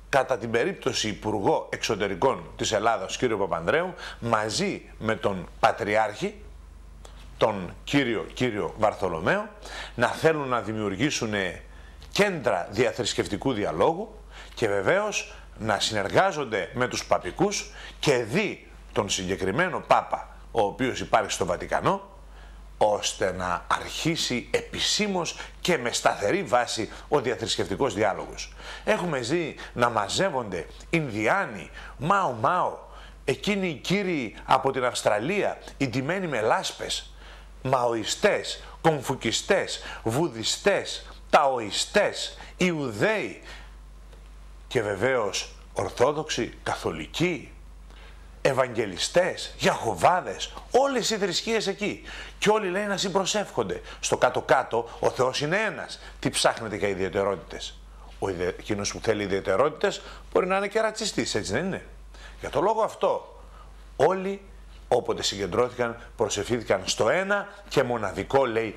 κατά την περίπτωση Υπουργό Εξωτερικών της Ελλάδας, κύριο Παπανδρέου, μαζί με τον Πατριάρχη, τον κύριο Βαρθολομαίο, να θέλουν να δημιουργήσουν κέντρα διαθρησκευτικού διαλόγου και βεβαίως να συνεργάζονται με τους παπικούς και δι τον συγκεκριμένο Πάπα, ο οποίος υπάρχει στο Βατικανό, ώστε να αρχίσει επισήμως και με σταθερή βάση ο διαθρησκευτικός διάλογος. Έχουμε δει να μαζεύονται Ινδιάνοι, Μάο, εκείνοι οι κύριοι από την Αυστραλία, ντυμένοι με λάσπες, Μαοϊστές, Κομφουκιστές, Βουδιστές, Ταοϊστές, Ιουδαίοι και βεβαίως Ορθόδοξοι, Καθολικοί, Ευαγγελιστές, Γιαχωβάδες, όλες οι θρησκείες εκεί. Και όλοι λέει να συμπροσεύχονται. Στο κάτω-κάτω ο Θεός είναι ένας. Τι ψάχνετε για ιδιαιτερότητες? Εκείνος που θέλει ιδιαιτερότητες μπορεί να είναι και ρατσιστής, έτσι δεν είναι? Για το λόγο αυτό όλοι όποτε συγκεντρώθηκαν προσευχήθηκαν στο ένα και μοναδικό, λέει,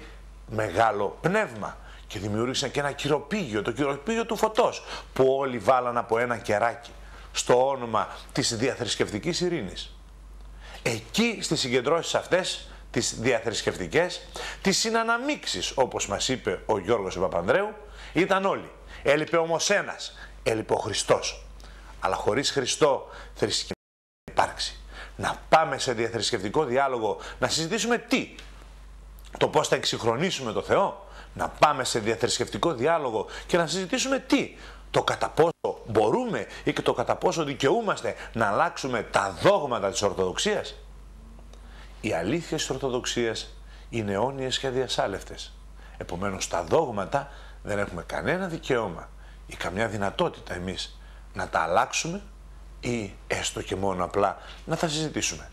μεγάλο πνεύμα. Και δημιούργησαν και ένα κυροπήγιο, το κυροπήγιο του φωτός, που όλοι βάλαν από ένα κεράκι στο όνομα της διαθρησκευτικής ειρήνης. Εκεί στις συγκεντρώσεις αυτές, τις διαθρησκευτικές, τις συναναμίξεις, όπως μας είπε ο Γιώργος Παπανδρέου, ήταν όλοι. Έλειπε όμως ένας, έλειπε ο Χριστός. Αλλά χωρίς Χριστό θρησκεία δεν υπάρξει. Να πάμε σε διαθρησκευτικό διάλογο, να συζητήσουμε τι? Το πώς θα εξυγχρονίσουμε το Θεό? Να πάμε σε διαθρησκευτικό διάλογο και να συζητήσουμε τι? Το κατά πόσο μπορούμε ή και το κατά πόσο δικαιούμαστε να αλλάξουμε τα δόγματα της Ορθοδοξίας? Οι αλήθειες της Ορθοδοξίας είναι αιώνιες και αδιασάλευτες. Επομένως τα δόγματα δεν έχουμε κανένα δικαίωμα ή καμιά δυνατότητα εμείς να τα αλλάξουμε ή έστω και μόνο απλά να τα συζητήσουμε.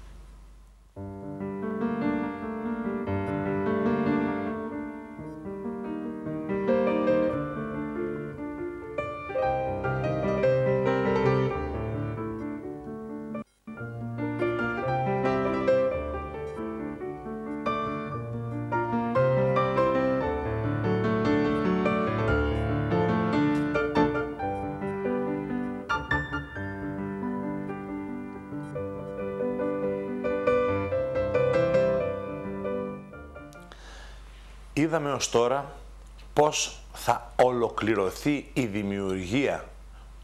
Είδαμε ως τώρα πώς θα ολοκληρωθεί η δημιουργία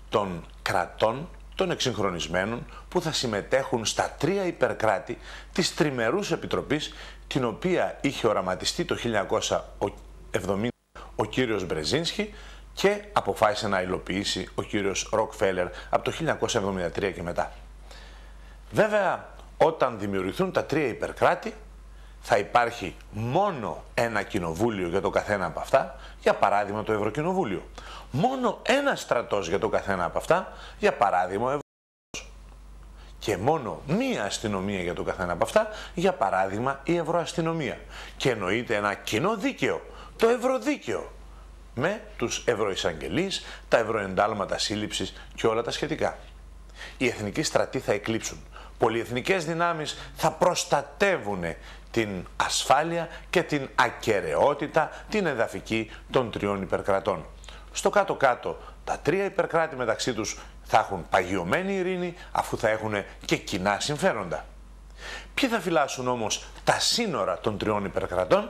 των κρατών, των εξυγχρονισμένων, που θα συμμετέχουν στα 3 υπερκράτη της Τριμερούς Επιτροπής, την οποία είχε οραματιστεί το 1970 ο κύριος Μπρεζίνσκι και αποφάσισε να υλοποιήσει ο κύριος Ροκφέλερ από το 1973 και μετά. Βέβαια, όταν δημιουργηθούν τα 3 υπερκράτη, θα υπάρχει μόνο ένα κοινοβούλιο για το καθένα από αυτά, για παράδειγμα το Ευρωκοινοβούλιο. Μόνο ένα στρατός για το καθένα από αυτά, για παράδειγμα ο Ευρωστρατός. Και μόνο μία αστυνομία για το καθένα από αυτά, για παράδειγμα η Ευρωαστυνομία. Και εννοείται ένα κοινό δίκαιο, το Ευρωδίκαιο, με τους Ευρωεισαγγελείς, τα Ευρωεντάλματα σύλληψης και όλα τα σχετικά. Οι εθνικοί στρατοί θα εκλείψουν. Πολυεθνικές δυνάμεις θα προστατεύουν την ασφάλεια και την ακεραιότητα, την εδαφική των 3 υπερκρατών. Στο κάτω-κάτω, τα 3 υπερκράτη μεταξύ τους θα έχουν παγιωμένη ειρήνη, αφού θα έχουν και κοινά συμφέροντα. Ποιοι θα φυλάσσουν όμως τα σύνορα των 3 υπερκρατών?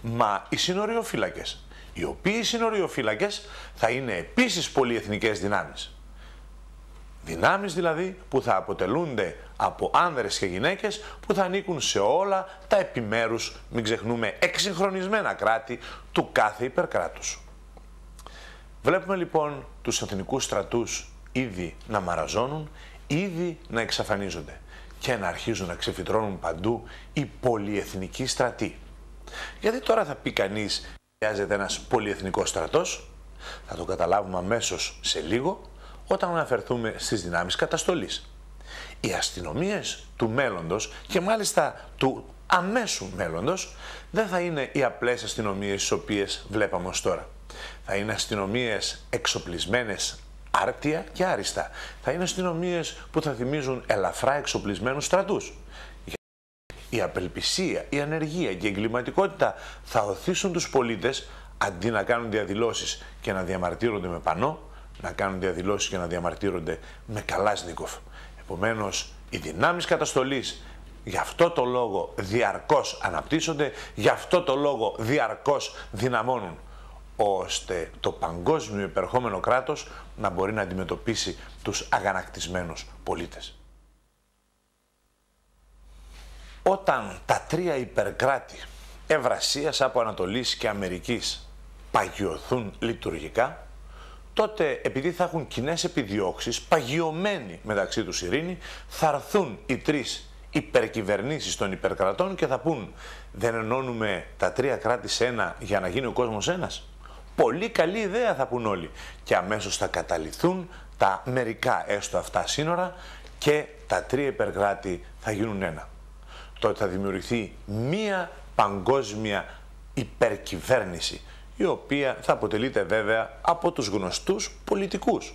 Μα οι συνοριοφύλακες, οι οποίοι οι συνοριοφύλακες θα είναι επίσης πολυεθνικές δυνάμεις. Δυνάμεις δηλαδή που θα αποτελούνται από άνδρες και γυναίκες που θα ανήκουν σε όλα τα επιμέρους, μην ξεχνούμε, εξυγχρονισμένα κράτη του κάθε υπερκράτους. Βλέπουμε λοιπόν τους εθνικούς στρατούς ήδη να μαραζώνουν, ήδη να εξαφανίζονται και να αρχίζουν να ξεφυτρώνουν παντού οι πολυεθνικοί στρατοί. Γιατί τώρα θα πει κανείς χρειάζεται ένας πολυεθνικός στρατός? Θα το καταλάβουμε αμέσως σε λίγο, όταν αναφερθούμε στις δυνάμεις καταστολής. Οι αστυνομίες του μέλλοντος και μάλιστα του αμέσου μέλλοντος δεν θα είναι οι απλές αστυνομίες τις οποίες βλέπαμε ως τώρα. Θα είναι αστυνομίες εξοπλισμένες άρτια και άριστα. Θα είναι αστυνομίες που θα θυμίζουν ελαφρά εξοπλισμένους στρατούς. Η απελπισία, η ανεργία και η εγκληματικότητα θα οθήσουν τους πολίτες, αντί να κάνουν διαδηλώσεις και να διαμαρτύρονται με πανό, να κάνουν διαδηλώσεις και να διαμαρτύρονται με Καλάσνικοφ. Επομένως, οι δυνάμεις καταστολής γι' αυτό το λόγο διαρκώς αναπτύσσονται, γι' αυτό το λόγο διαρκώς δυναμώνουν, ώστε το παγκόσμιο υπερχόμενο κράτος να μπορεί να αντιμετωπίσει τους αγανακτισμένους πολίτες. Όταν τα τρία υπερκράτη Ευρασίας, από Ανατολής και Αμερικής παγιωθούν λειτουργικά, τότε επειδή θα έχουν κοινές επιδιώξεις, παγιωμένοι μεταξύ τους ειρήνη, θα έρθουν οι τρεις υπερκυβερνήσεις των υπερκρατών και θα πούν: δεν ενώνουμε τα τρία κράτη σε ένα για να γίνει ο κόσμος ένας? Πολύ καλή ιδέα, θα πούν όλοι. Και αμέσως θα καταλυθούν τα μερικά έστω αυτά σύνορα και τα τρία υπερκράτη θα γίνουν ένα. Τότε θα δημιουργηθεί μία παγκόσμια υπερκυβέρνηση, η οποία θα αποτελείται βέβαια από τους γνωστούς πολιτικούς.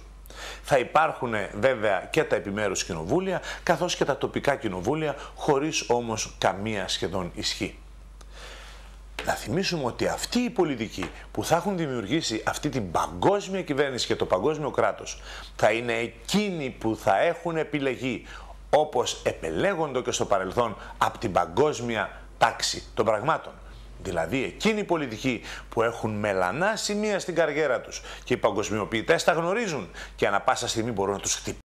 Θα υπάρχουν βέβαια και τα επιμέρους κοινοβούλια, καθώς και τα τοπικά κοινοβούλια, χωρίς όμως καμία σχεδόν ισχύ. Να θυμίσουμε ότι αυτοί οι πολιτικοί που θα έχουν δημιουργήσει αυτή την παγκόσμια κυβέρνηση και το παγκόσμιο κράτος θα είναι εκείνοι που θα έχουν επιλεγεί, όπως επελέγονται και στο παρελθόν, από την παγκόσμια τάξη των πραγμάτων. Δηλαδή εκείνοι οι πολιτικοί που έχουν μελανά σημεία στην καριέρα τους και οι παγκοσμιοποιητές τα γνωρίζουν και ανά πάσα στιγμή μπορούν να τους χτυπήσουν,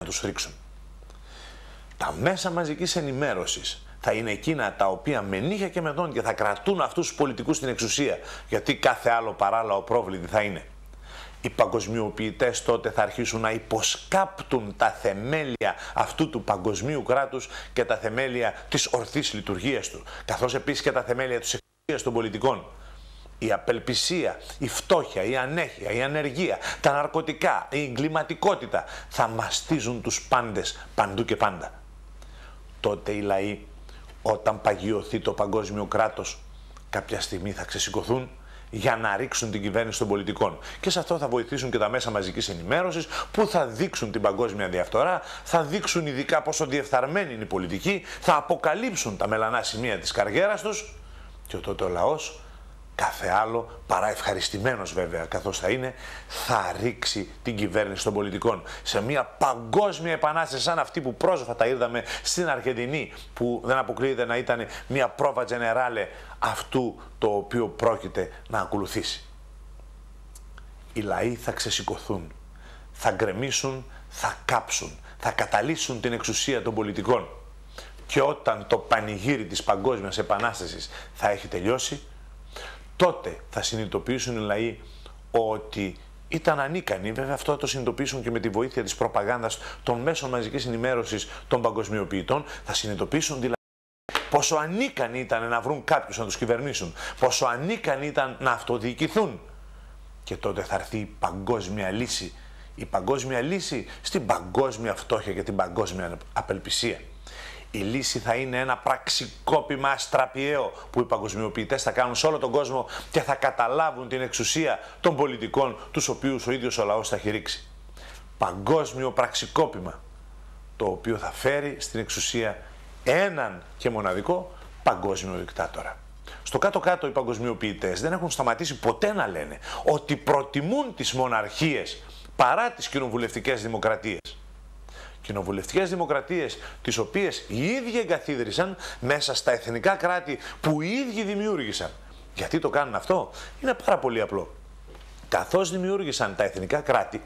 να τους ρίξουν. Τα μέσα μαζικής ενημέρωσης θα είναι εκείνα τα οποία με νύχια και με δόντια θα κρατούν αυτούς τους πολιτικούς στην εξουσία, γιατί κάθε άλλο παράλαο πρόβλητη θα είναι. Οι παγκοσμιοποιητές τότε θα αρχίσουν να υποσκάπτουν τα θεμέλια αυτού του παγκοσμίου κράτους και τα θεμέλια της ορθής λειτουργίας του, καθώς επίσης και τα θεμέλια της εξουσίας των πολιτικών. Η απελπισία, η φτώχεια, η ανέχεια, η ανεργία, τα ναρκωτικά, η εγκληματικότητα θα μαστίζουν τους πάντες παντού και πάντα. Τότε οι λαοί, όταν παγιωθεί το παγκόσμιο κράτος, κάποια στιγμή θα ξεσηκωθούν για να ρίξουν την κυβέρνηση των πολιτικών. Και σε αυτό θα βοηθήσουν και τα μέσα μαζικής ενημέρωσης, που θα δείξουν την παγκόσμια διαφθορά, θα δείξουν ειδικά πόσο διεφθαρμένοι είναι οι πολιτικοί, θα αποκαλύψουν τα μελανά σημεία της καριέρας τους και τότε ο λαός, κάθε άλλο παρά ευχαριστημένος βέβαια καθώς θα είναι, θα ρίξει την κυβέρνηση των πολιτικών σε μια παγκόσμια επανάσταση σαν αυτή που πρόσφατα είδαμε στην Αργεντινή, που δεν αποκλείεται να ήταν μια πρόβα τζενεράλε αυτού το οποίο πρόκειται να ακολουθήσει. Οι λαοί θα ξεσηκωθούν, θα γκρεμίσουν, θα κάψουν, θα καταλύσουν την εξουσία των πολιτικών και όταν το πανηγύρι της παγκόσμιας επανάστασης θα έχει τελειώσει, τότε θα συνειδητοποιήσουν οι λαοί ότι ήταν ανίκανοι. Βέβαια αυτό θα το συνειδητοποιήσουν και με τη βοήθεια της προπαγάνδας των μέσων μαζικής ενημέρωσης των παγκοσμιοποιητών. Θα συνειδητοποιήσουν δηλαδή πόσο ανίκανοι ήταν να βρουν κάποιους να τους κυβερνήσουν, πόσο ανίκανοι ήταν να αυτοδιοικηθούν. Και τότε θα έρθει η παγκόσμια λύση. Η παγκόσμια λύση στην παγκόσμια φτώχεια και την παγκόσμια απελπισία. Η λύση θα είναι ένα πραξικόπημα αστραπιαίο που οι παγκοσμιοποιητές θα κάνουν σε όλο τον κόσμο και θα καταλάβουν την εξουσία των πολιτικών, τους οποίους ο ίδιος ο λαός θα έχει ρίξει. Παγκόσμιο πραξικόπημα, το οποίο θα φέρει στην εξουσία έναν και μοναδικό παγκόσμιο δικτάτορα. Στο κάτω-κάτω οι παγκοσμιοποιητές δεν έχουν σταματήσει ποτέ να λένε ότι προτιμούν τις μοναρχίες παρά τις κοινοβουλευτικές δημοκρατίες. Κοινοβουλευτικές δημοκρατίες τις οποίες οι ίδιοι εγκαθίδρυσαν μέσα στα εθνικά κράτη που οι ίδιοι δημιούργησαν. Γιατί το κάνουν αυτό? Είναι πάρα πολύ απλό. Καθώς δημιούργησαν τα εθνικά κράτη,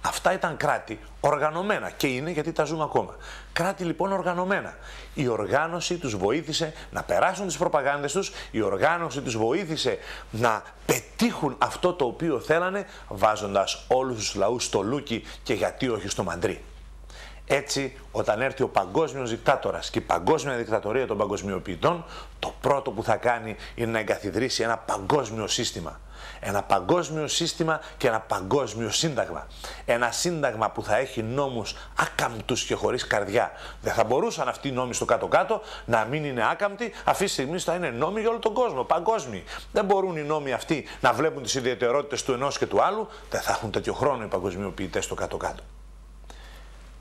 αυτά ήταν κράτη οργανωμένα και είναι, γιατί τα ζούμε ακόμα. Κράτη λοιπόν οργανωμένα. Η οργάνωση τους βοήθησε να περάσουν τις προπαγάνδες τους, η οργάνωση τους βοήθησε να πετύχουν αυτό το οποίο θέλανε, βάζοντας όλους τους λαούς στο λούκι και γιατί όχι στο μαντρί. Έτσι, όταν έρθει ο παγκόσμιος δικτάτορας και η παγκόσμια δικτατορία των παγκοσμιοποιητών, το πρώτο που θα κάνει είναι να εγκαθιδρύσει ένα παγκόσμιο σύστημα. Ένα παγκόσμιο σύστημα και ένα παγκόσμιο σύνταγμα. Ένα σύνταγμα που θα έχει νόμους άκαμπτους και χωρίς καρδιά. Δεν θα μπορούσαν αυτοί οι νόμοι στο κάτω-κάτω να μην είναι άκαμπτοι, αυτή τη στιγμή θα είναι νόμοι για όλο τον κόσμο, παγκόσμιοι. Δεν μπορούν οι νόμοι αυτοί να βλέπουν τις ιδιαιτερότητες του ενός και του άλλου, δεν θα έχουν τέτοιο χρόνο οι παγκοσμιοποιητές στο κάτω-κάτω.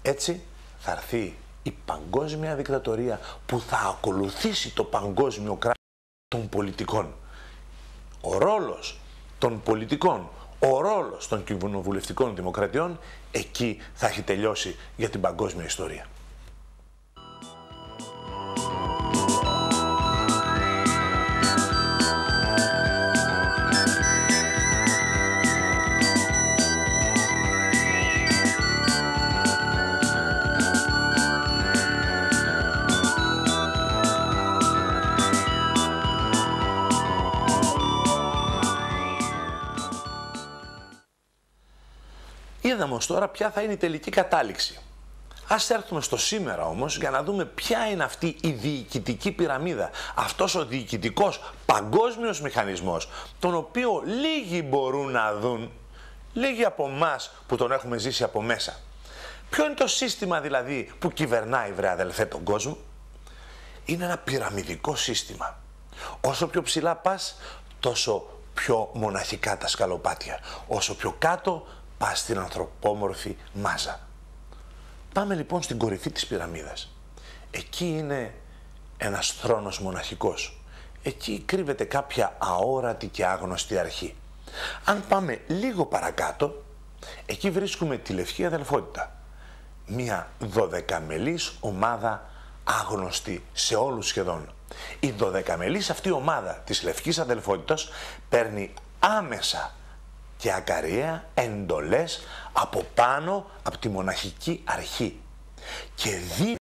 Έτσι θα έρθει η παγκόσμια δικτατορία που θα ακολουθήσει το παγκόσμιο κράτος των πολιτικών. Ο ρόλος των πολιτικών, ο ρόλος των κοινοβουλευτικών δημοκρατιών, εκεί θα έχει τελειώσει για την παγκόσμια ιστορία. Είδαμε ως τώρα ποια θα είναι η τελική κατάληξη. Ας έρθουμε στο σήμερα όμως για να δούμε ποια είναι αυτή η διοικητική πυραμίδα, αυτός ο διοικητικός παγκόσμιος μηχανισμός, τον οποίο λίγοι μπορούν να δουν, λίγοι από εμάς που τον έχουμε ζήσει από μέσα. Ποιο είναι το σύστημα δηλαδή που κυβερνάει, βρε αδελφέ, τον κόσμο? Είναι ένα πυραμιδικό σύστημα. Όσο πιο ψηλά πας, τόσο πιο μοναχικά τα σκαλοπάτια. Όσο πιο κάτω, πας στην ανθρωπόμορφη μάζα. Πάμε λοιπόν στην κορυφή της πυραμίδας. Εκεί είναι ένας θρόνος μοναχικός. Εκεί κρύβεται κάποια αόρατη και άγνωστη αρχή. Αν πάμε λίγο παρακάτω, εκεί βρίσκουμε τη Λευκή Αδελφότητα. Μία 12μελής ομάδα άγνωστη σε όλους σχεδόν. Η 12μελής αυτή ομάδα της Λευκής Αδελφότητας παίρνει άμεσα και ακαριέα εντολές από πάνω από τη μοναχική αρχή και δίνει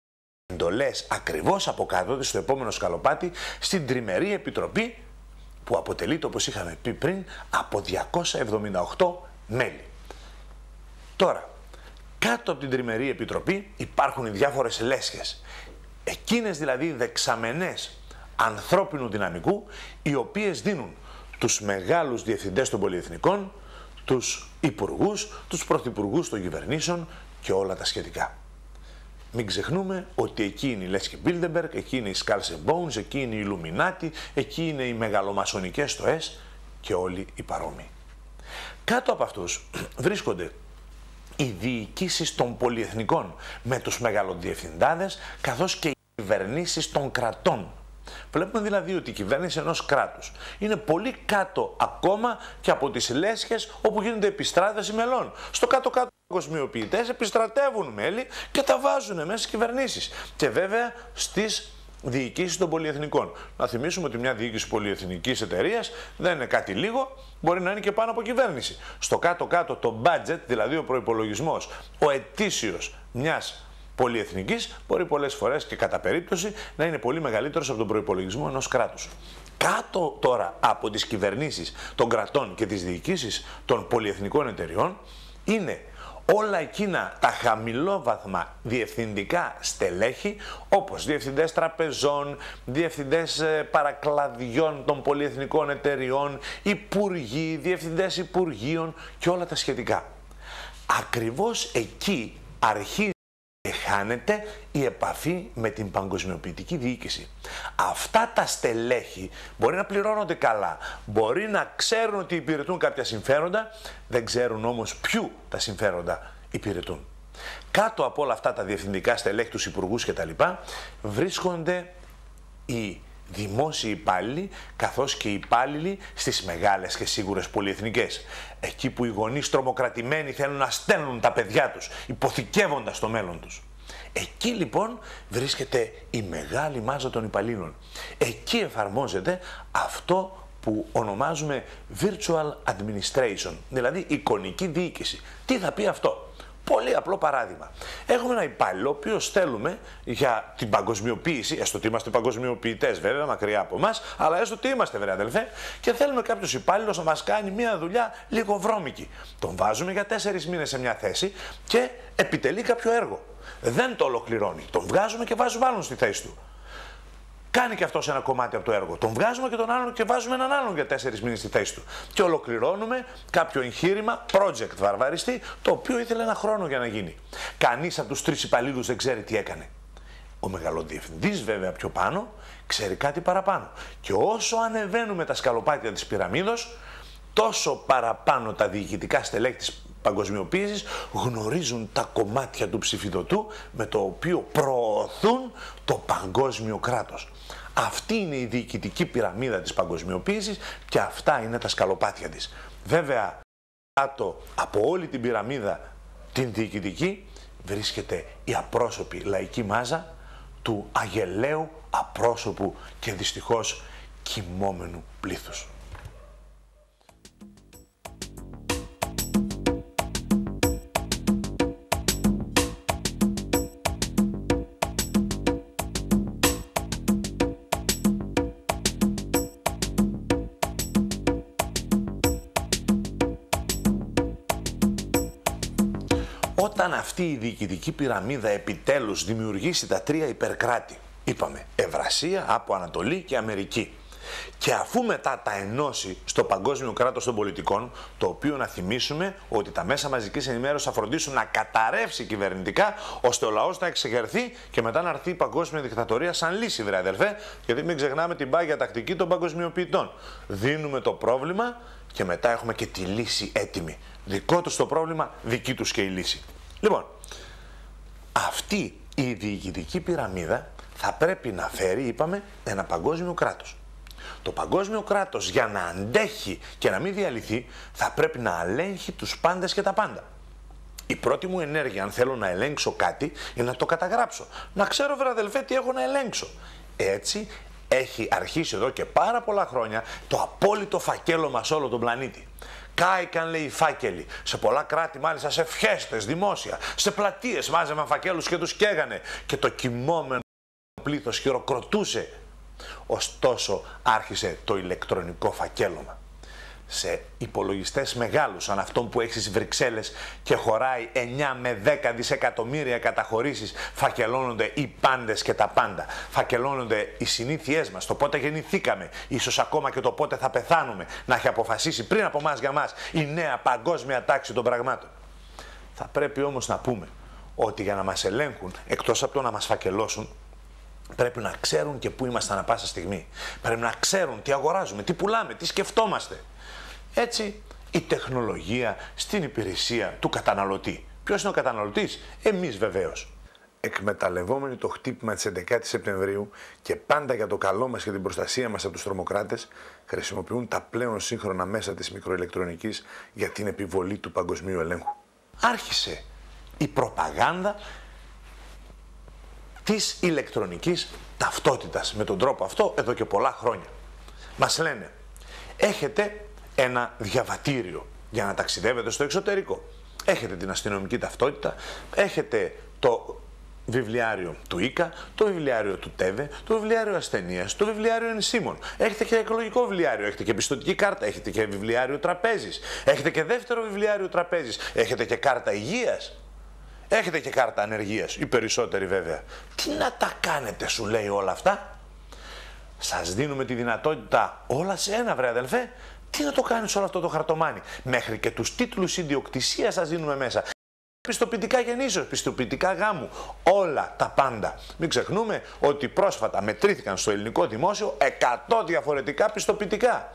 εντολές ακριβώς από κάτω στο επόμενο σκαλοπάτι στην Τριμερή Επιτροπή που αποτελείται, όπως είχαμε πει πριν, από 278 μέλη. Τώρα, κάτω από την Τριμερή Επιτροπή υπάρχουν οι διάφορες λέσχες, εκείνες δηλαδή δεξαμενές ανθρώπινου δυναμικού, οι οποίες δίνουν τους μεγάλους διευθυντές των πολυεθνικών, τους υπουργούς, τους πρωθυπουργούς των κυβερνήσεων και όλα τα σχετικά. Μην ξεχνούμε ότι εκεί είναι η Λέσχη Μπίλντεμπεργκ, εκεί είναι η Σκάλς & Μπόουνς, εκεί είναι η Ιλουμινάτι, εκεί είναι οι μεγαλομασονικές στοές και όλοι οι παρόμοιοι. Κάτω από αυτούς βρίσκονται οι διοικήσεις των πολυεθνικών με τους μεγαλοδιευθυντάδες, καθώς και οι κυβερνήσεις των κρατών. Βλέπουμε δηλαδή ότι η κυβέρνηση ενός κράτους είναι πολύ κάτω ακόμα και από τις λέσχες όπου γίνονται επιστράτευση μελών. Στο κάτω-κάτω οι παγκοσμιοποιητές επιστρατεύουν μέλη και τα βάζουν μέσα στις κυβερνήσεις. Και βέβαια στις διοικήσεις των πολυεθνικών. Να θυμίσουμε ότι μια διοίκηση πολυεθνικής εταιρείας δεν είναι κάτι λίγο, μπορεί να είναι και πάνω από κυβέρνηση. Στο κάτω-κάτω το budget, δηλαδή ο προϋπολογισμός, ο ετήσιος μιας πολυεθνικής, μπορεί πολλές φορές και κατά περίπτωση να είναι πολύ μεγαλύτερος από τον προϋπολογισμό ενός κράτους. Κάτω τώρα από τις κυβερνήσεις των κρατών και τις διοικήσεις των πολυεθνικών εταιριών είναι όλα εκείνα τα χαμηλόβαθμα διευθυντικά στελέχη, όπως διευθυντές τραπεζών, διευθυντές παρακλαδιών των πολυεθνικών εταιριών, υπουργοί, διευθυντές υπουργείων και όλα τα σχετικά. Ακριβώς εκεί αρχίζει και χάνεται η επαφή με την παγκοσμιοποιητική διοίκηση. Αυτά τα στελέχη μπορεί να πληρώνονται καλά, μπορεί να ξέρουν ότι υπηρετούν κάποια συμφέροντα, δεν ξέρουν όμως ποιου τα συμφέροντα υπηρετούν. Κάτω από όλα αυτά τα διευθυντικά στελέχη, τους υπουργούς κτλ. Βρίσκονται οι δημόσιοι υπάλληλοι, καθώς και οι υπάλληλοι στις μεγάλες και σίγουρες πολυεθνικές. Εκεί που οι γονείς τρομοκρατημένοι θέλουν να στέλνουν τα παιδιά τους, υποθηκεύοντας το μέλλον τους. Εκεί λοιπόν βρίσκεται η μεγάλη μάζα των υπαλλήλων. Εκεί εφαρμόζεται αυτό που ονομάζουμε virtual administration, δηλαδή εικονική διοίκηση. Τι θα πει αυτό? Πολύ απλό παράδειγμα. Έχουμε ένα υπάλληλο, ο οποίος θέλουμε για την παγκοσμιοποίηση, έστω ότι είμαστε παγκοσμιοποιητές βέβαια, μακριά από εμάς, αλλά έστω ότι είμαστε βέβαια αδελφέ, και θέλουμε κάποιος υπάλληλος να μας κάνει μια δουλειά λίγο βρώμικη. Τον βάζουμε για 4 μήνες σε μια θέση και επιτελεί κάποιο έργο. Δεν το ολοκληρώνει. Τον βγάζουμε και βάζουμε άλλον στη θέση του. Κάνει και αυτό ένα κομμάτι από το έργο. Τον βγάζουμε και τον άλλον και βάζουμε έναν άλλον για 4 μήνες στη θέση του. Και ολοκληρώνουμε κάποιο εγχείρημα, project βαρβαριστή, το οποίο ήθελε ένα χρόνο για να γίνει. Κανείς από τους 3 υπαλλήλους δεν ξέρει τι έκανε. Ο μεγαλοδιευθυντής βέβαια πιο πάνω ξέρει κάτι παραπάνω. Και όσο ανεβαίνουμε τα σκαλοπάτια της πυραμίδος, τόσο παραπάνω τα διοικητικά στελέχη της παγκοσμιοποίησης γνωρίζουν τα κομμάτια του ψηφιδωτού με το οποίο προωθούν το παγκόσμιο κράτος. Αυτή είναι η διοικητική πυραμίδα της παγκοσμιοποίησης και αυτά είναι τα σκαλοπάτια της. Βέβαια, κάτω από όλη την πυραμίδα την διοικητική βρίσκεται η απρόσωπη λαϊκή μάζα του αγελαίου, απρόσωπου και δυστυχώς κοιμόμενου πλήθους. Όταν αυτή η διοικητική πυραμίδα επιτέλους δημιουργήσει τα 3 υπερκράτη, είπαμε Ευρασία, από Ανατολή και Αμερική, και αφού μετά τα ενώσει στο παγκόσμιο κράτος των πολιτικών, το οποίο να θυμίσουμε ότι τα μέσα μαζικής ενημέρωσης θα φροντίσουν να καταρρεύσει κυβερνητικά, ώστε ο λαός να εξεγερθεί και μετά να έρθει η παγκόσμια δικτατορία σαν λύση, βρε αδερφέ, γιατί μην ξεχνάμε την πάγια τακτική των παγκοσμιοποιητών. Δίνουμε το πρόβλημα και μετά έχουμε και τη λύση έτοιμη. Δικό τους το πρόβλημα, δική τους και η λύση. Λοιπόν, αυτή η διοικητική πυραμίδα θα πρέπει να φέρει, είπαμε, ένα παγκόσμιο κράτος. Το παγκόσμιο κράτος, για να αντέχει και να μην διαλυθεί, θα πρέπει να ελέγχει τους πάντες και τα πάντα. Η πρώτη μου ενέργεια, αν θέλω να ελέγξω κάτι, είναι να το καταγράψω. Να ξέρω, βρε αδελφέ, τι έχω να ελέγξω. Έτσι έχει αρχίσει εδώ και πάρα πολλά χρόνια το απόλυτο φακέλωμα σε όλο τον πλανήτη. Κάηκαν, λέει, οι φάκελοι. Σε πολλά κράτη, μάλιστα σε φιέστες δημόσια, σε πλατείες μάζευαν φακέλους και τους καίγανε. Και το κοιμόμενο πλήθος χειροκροτούσε. Ωστόσο, άρχισε το ηλεκτρονικό φακέλωμα. Σε υπολογιστές μεγάλους, σαν αυτόν που έχει στις Βρυξέλλες και χωράει 9 με 10 δισεκατομμύρια καταχωρήσεις, φακελώνονται οι πάντες και τα πάντα. Φακελώνονται οι συνήθειές μας, το πότε γεννηθήκαμε, ίσως ακόμα και το πότε θα πεθάνουμε, να έχει αποφασίσει πριν από μας για μας η νέα παγκόσμια τάξη των πραγμάτων. Θα πρέπει όμως να πούμε ότι για να μας ελέγχουν, εκτός από το να μας φακελώσουν, πρέπει να ξέρουν και πού είμαστε ανά πάσα στιγμή. Πρέπει να ξέρουν τι αγοράζουμε, τι πουλάμε, τι σκεφτόμαστε. Έτσι, η τεχνολογία στην υπηρεσία του καταναλωτή. Ποιος είναι ο καταναλωτής? Εμείς βεβαίως. Εκμεταλλευόμενοι το χτύπημα της 11ης Σεπτεμβρίου και πάντα για το καλό μας και την προστασία μας από τους τρομοκράτες, χρησιμοποιούν τα πλέον σύγχρονα μέσα της μικροηλεκτρονικής για την επιβολή του παγκοσμίου ελέγχου. Άρχισε η προπαγάνδα της ηλεκτρονικής ταυτότητας με τον τρόπο αυτό εδώ και πολλά χρόνια. Μας λένε, έχετε ένα διαβατήριο για να ταξιδεύετε στο εξωτερικό. Έχετε την αστυνομική ταυτότητα, έχετε το βιβλιάριο του ΙΚΑ, το βιβλιάριο του ΤΕΒΕ, το βιβλιάριο ασθενείας, το βιβλιάριο ενσύμων. Έχετε και εκλογικό βιβλιάριο, έχετε και πιστωτική κάρτα, έχετε και βιβλιάριο τραπέζης, έχετε και δεύτερο βιβλιάριο τραπέζης, έχετε και κάρτα υγείας. Έχετε και κάρτα ανεργίας, οι περισσότεροι βέβαια. Τι να τα κάνετε, σου λέει όλα αυτά? Σας δίνουμε τη δυνατότητα όλα σε ένα, βρε αδελφέ. Τι να το κάνεις όλο αυτό το χαρτομάνι? Μέχρι και τους τίτλους ιδιοκτησίας σας δίνουμε μέσα. Πιστοποιητικά γεννήσεως, πιστοποιητικά γάμου, όλα τα πάντα. Μην ξεχνούμε ότι πρόσφατα μετρήθηκαν στο ελληνικό δημόσιο 100 διαφορετικά πιστοποιητικά.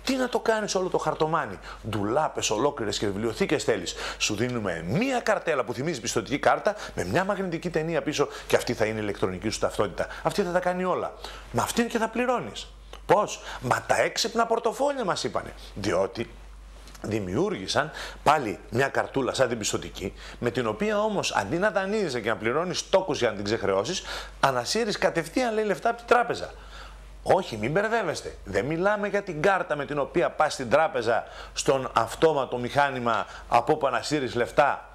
Τι να το κάνεις όλο το χαρτομάνι? Ντουλάπες ολόκληρες και βιβλιοθήκες θέλεις. Σου δίνουμε μία καρτέλα που θυμίζει πιστωτική κάρτα με μια μαγνητική ταινία πίσω και αυτή θα είναι η ηλεκτρονική σου ταυτότητα. Αυτή θα τα κάνει όλα. Με αυτήν και θα πληρώνεις. Πώς? Μα τα έξυπνα πορτοφόλια μας είπανε. Διότι δημιούργησαν πάλι μια καρτούλα σαν την πιστωτική, με την οποία όμως αντί να δανείζεσαι και να πληρώνεις τόκους για να την ξεχρεώσεις, ανασύρεις κατευθείαν, λέει, λεφτά από την τράπεζα. Όχι, μην μπερδεύεστε. Δεν μιλάμε για την κάρτα με την οποία πας στην τράπεζα, στον αυτόματο μηχάνημα από όπου ανασύρεις λεφτά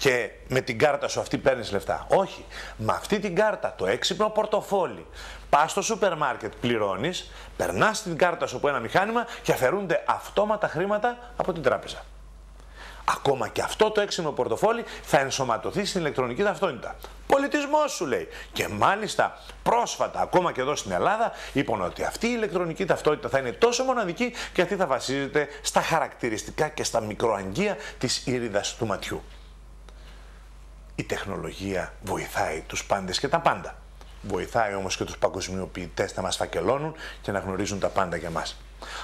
και με την κάρτα σου αυτή παίρνεις λεφτά. Όχι. Με αυτή την κάρτα, το έξυπνο πορτοφόλι, πας στο σούπερ μάρκετ, πληρώνεις, περνάς την κάρτα σου από ένα μηχάνημα και αφαιρούνται αυτόματα χρήματα από την τράπεζα. Ακόμα και αυτό το έξυπνο πορτοφόλι θα ενσωματωθεί στην ηλεκτρονική ταυτότητα. Πολιτισμός σου λέει. Και μάλιστα πρόσφατα, ακόμα και εδώ στην Ελλάδα, είπαν ότι αυτή η ηλεκτρονική ταυτότητα θα είναι τόσο μοναδική και αυτή θα βασίζεται στα χαρακτηριστικά και στα μικροαγγεία της ήριδας του ματιού. Η τεχνολογία βοηθάει τους πάντες και τα πάντα. Βοηθάει όμως και τους παγκοσμιοποιητές να μας φακελώνουν και να γνωρίζουν τα πάντα για μας.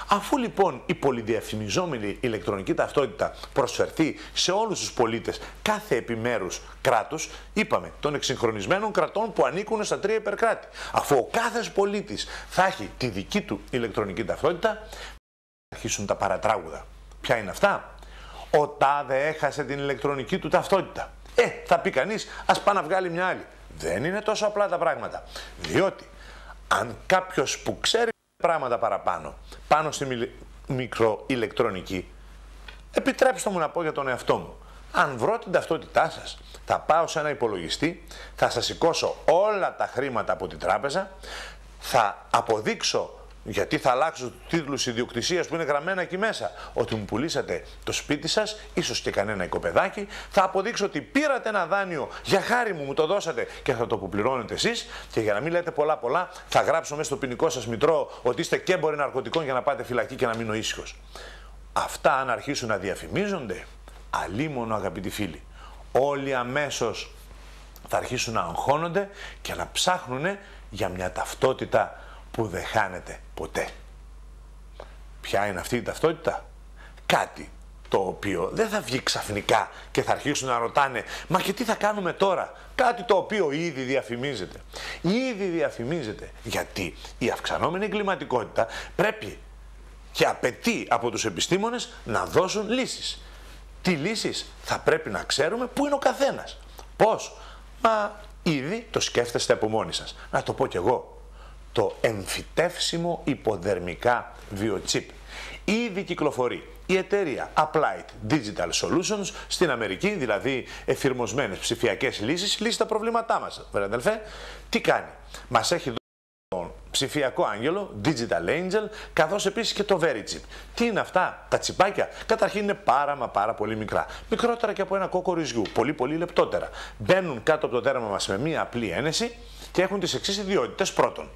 Αφού λοιπόν η πολυδιαφημιζόμενη ηλεκτρονική ταυτότητα προσφερθεί σε όλους τους πολίτες κάθε επιμέρους κράτους, είπαμε, των εξυγχρονισμένων κρατών που ανήκουν στα 3 υπερκράτη, αφού ο κάθε πολίτης θα έχει τη δική του ηλεκτρονική ταυτότητα, θα αρχίσουν τα παρατράγουδα. Ποια είναι αυτά? Ο τάδε έχασε την ηλεκτρονική του ταυτότητα. Θα πει κανείς, ας πάει να βγάλει μια άλλη. Δεν είναι τόσο απλά τα πράγματα. Διότι αν κάποιος που ξέρει πράγματα παραπάνω πάνω στη μικροηλεκτρονική, επιτρέψτε μου να πω για τον εαυτό μου. Αν βρω την ταυτότητά σας, θα πάω σε ένα υπολογιστή, θα σας σηκώσω όλα τα χρήματα από την τράπεζα, θα αποδείξω, γιατί θα αλλάξω τους τίτλους ιδιοκτησίας που είναι γραμμένα εκεί μέσα, ότι μου πουλήσατε το σπίτι σας, ίσως και κανένα οικοπεδάκι, θα αποδείξω ότι πήρατε ένα δάνειο για χάρη μου, μου το δώσατε και θα το αποπληρώνετε εσείς, και για να μην λέτε πολλά, θα γράψω μέσα στο ποινικό σας μητρό ότι είστε και έμποροι ναρκωτικών για να πάτε φυλακή και να μείνω ήσυχος. Αυτά αν αρχίσουν να διαφημίζονται, αλίμονο αγαπητοί φίλοι, όλοι αμέσως θα αρχίσουν να αγχώνονται και να ψάχνουν για μια ταυτότητα που δεν χάνεται ποτέ. Ποια είναι αυτή η ταυτότητα? Κάτι το οποίο δεν θα βγει ξαφνικά και θα αρχίσουν να ρωτάνε «Μα και τι θα κάνουμε τώρα?» Κάτι το οποίο ήδη διαφημίζεται. Ήδη διαφημίζεται γιατί η αυξανόμενη εγκληματικότητα πρέπει και απαιτεί από τους επιστήμονες να δώσουν λύσεις. Τι λύσεις? Θα πρέπει να ξέρουμε πού είναι ο καθένας. Πώς? Μα ήδη το σκέφτεστε από μόνοι σας. Να το πω κι εγώ. Το εμφυτεύσιμο υποδερμικά βιοτσίπ ήδη κυκλοφορεί. Η εταιρεία Applied Digital Solutions στην Αμερική, δηλαδή εφηρμοσμένες ψηφιακές λύσεις, λύσει τα προβλήματά μας. Βέβαια, αδελφέ, τι κάνει? Μας έχει δώσει τον ψηφιακό άγγελο, Digital Angel, καθώς επίσης και το VeriChip. Τι είναι αυτά τα τσιπάκια? Καταρχήν είναι πάρα πολύ μικρά. Μικρότερα και από ένα κόκο ρυζιού, πολύ λεπτότερα. Μπαίνουν κάτω από το δέρμα μας με μία απλή ένεση και έχουν τις εξής ιδιότητες. Πρώτον,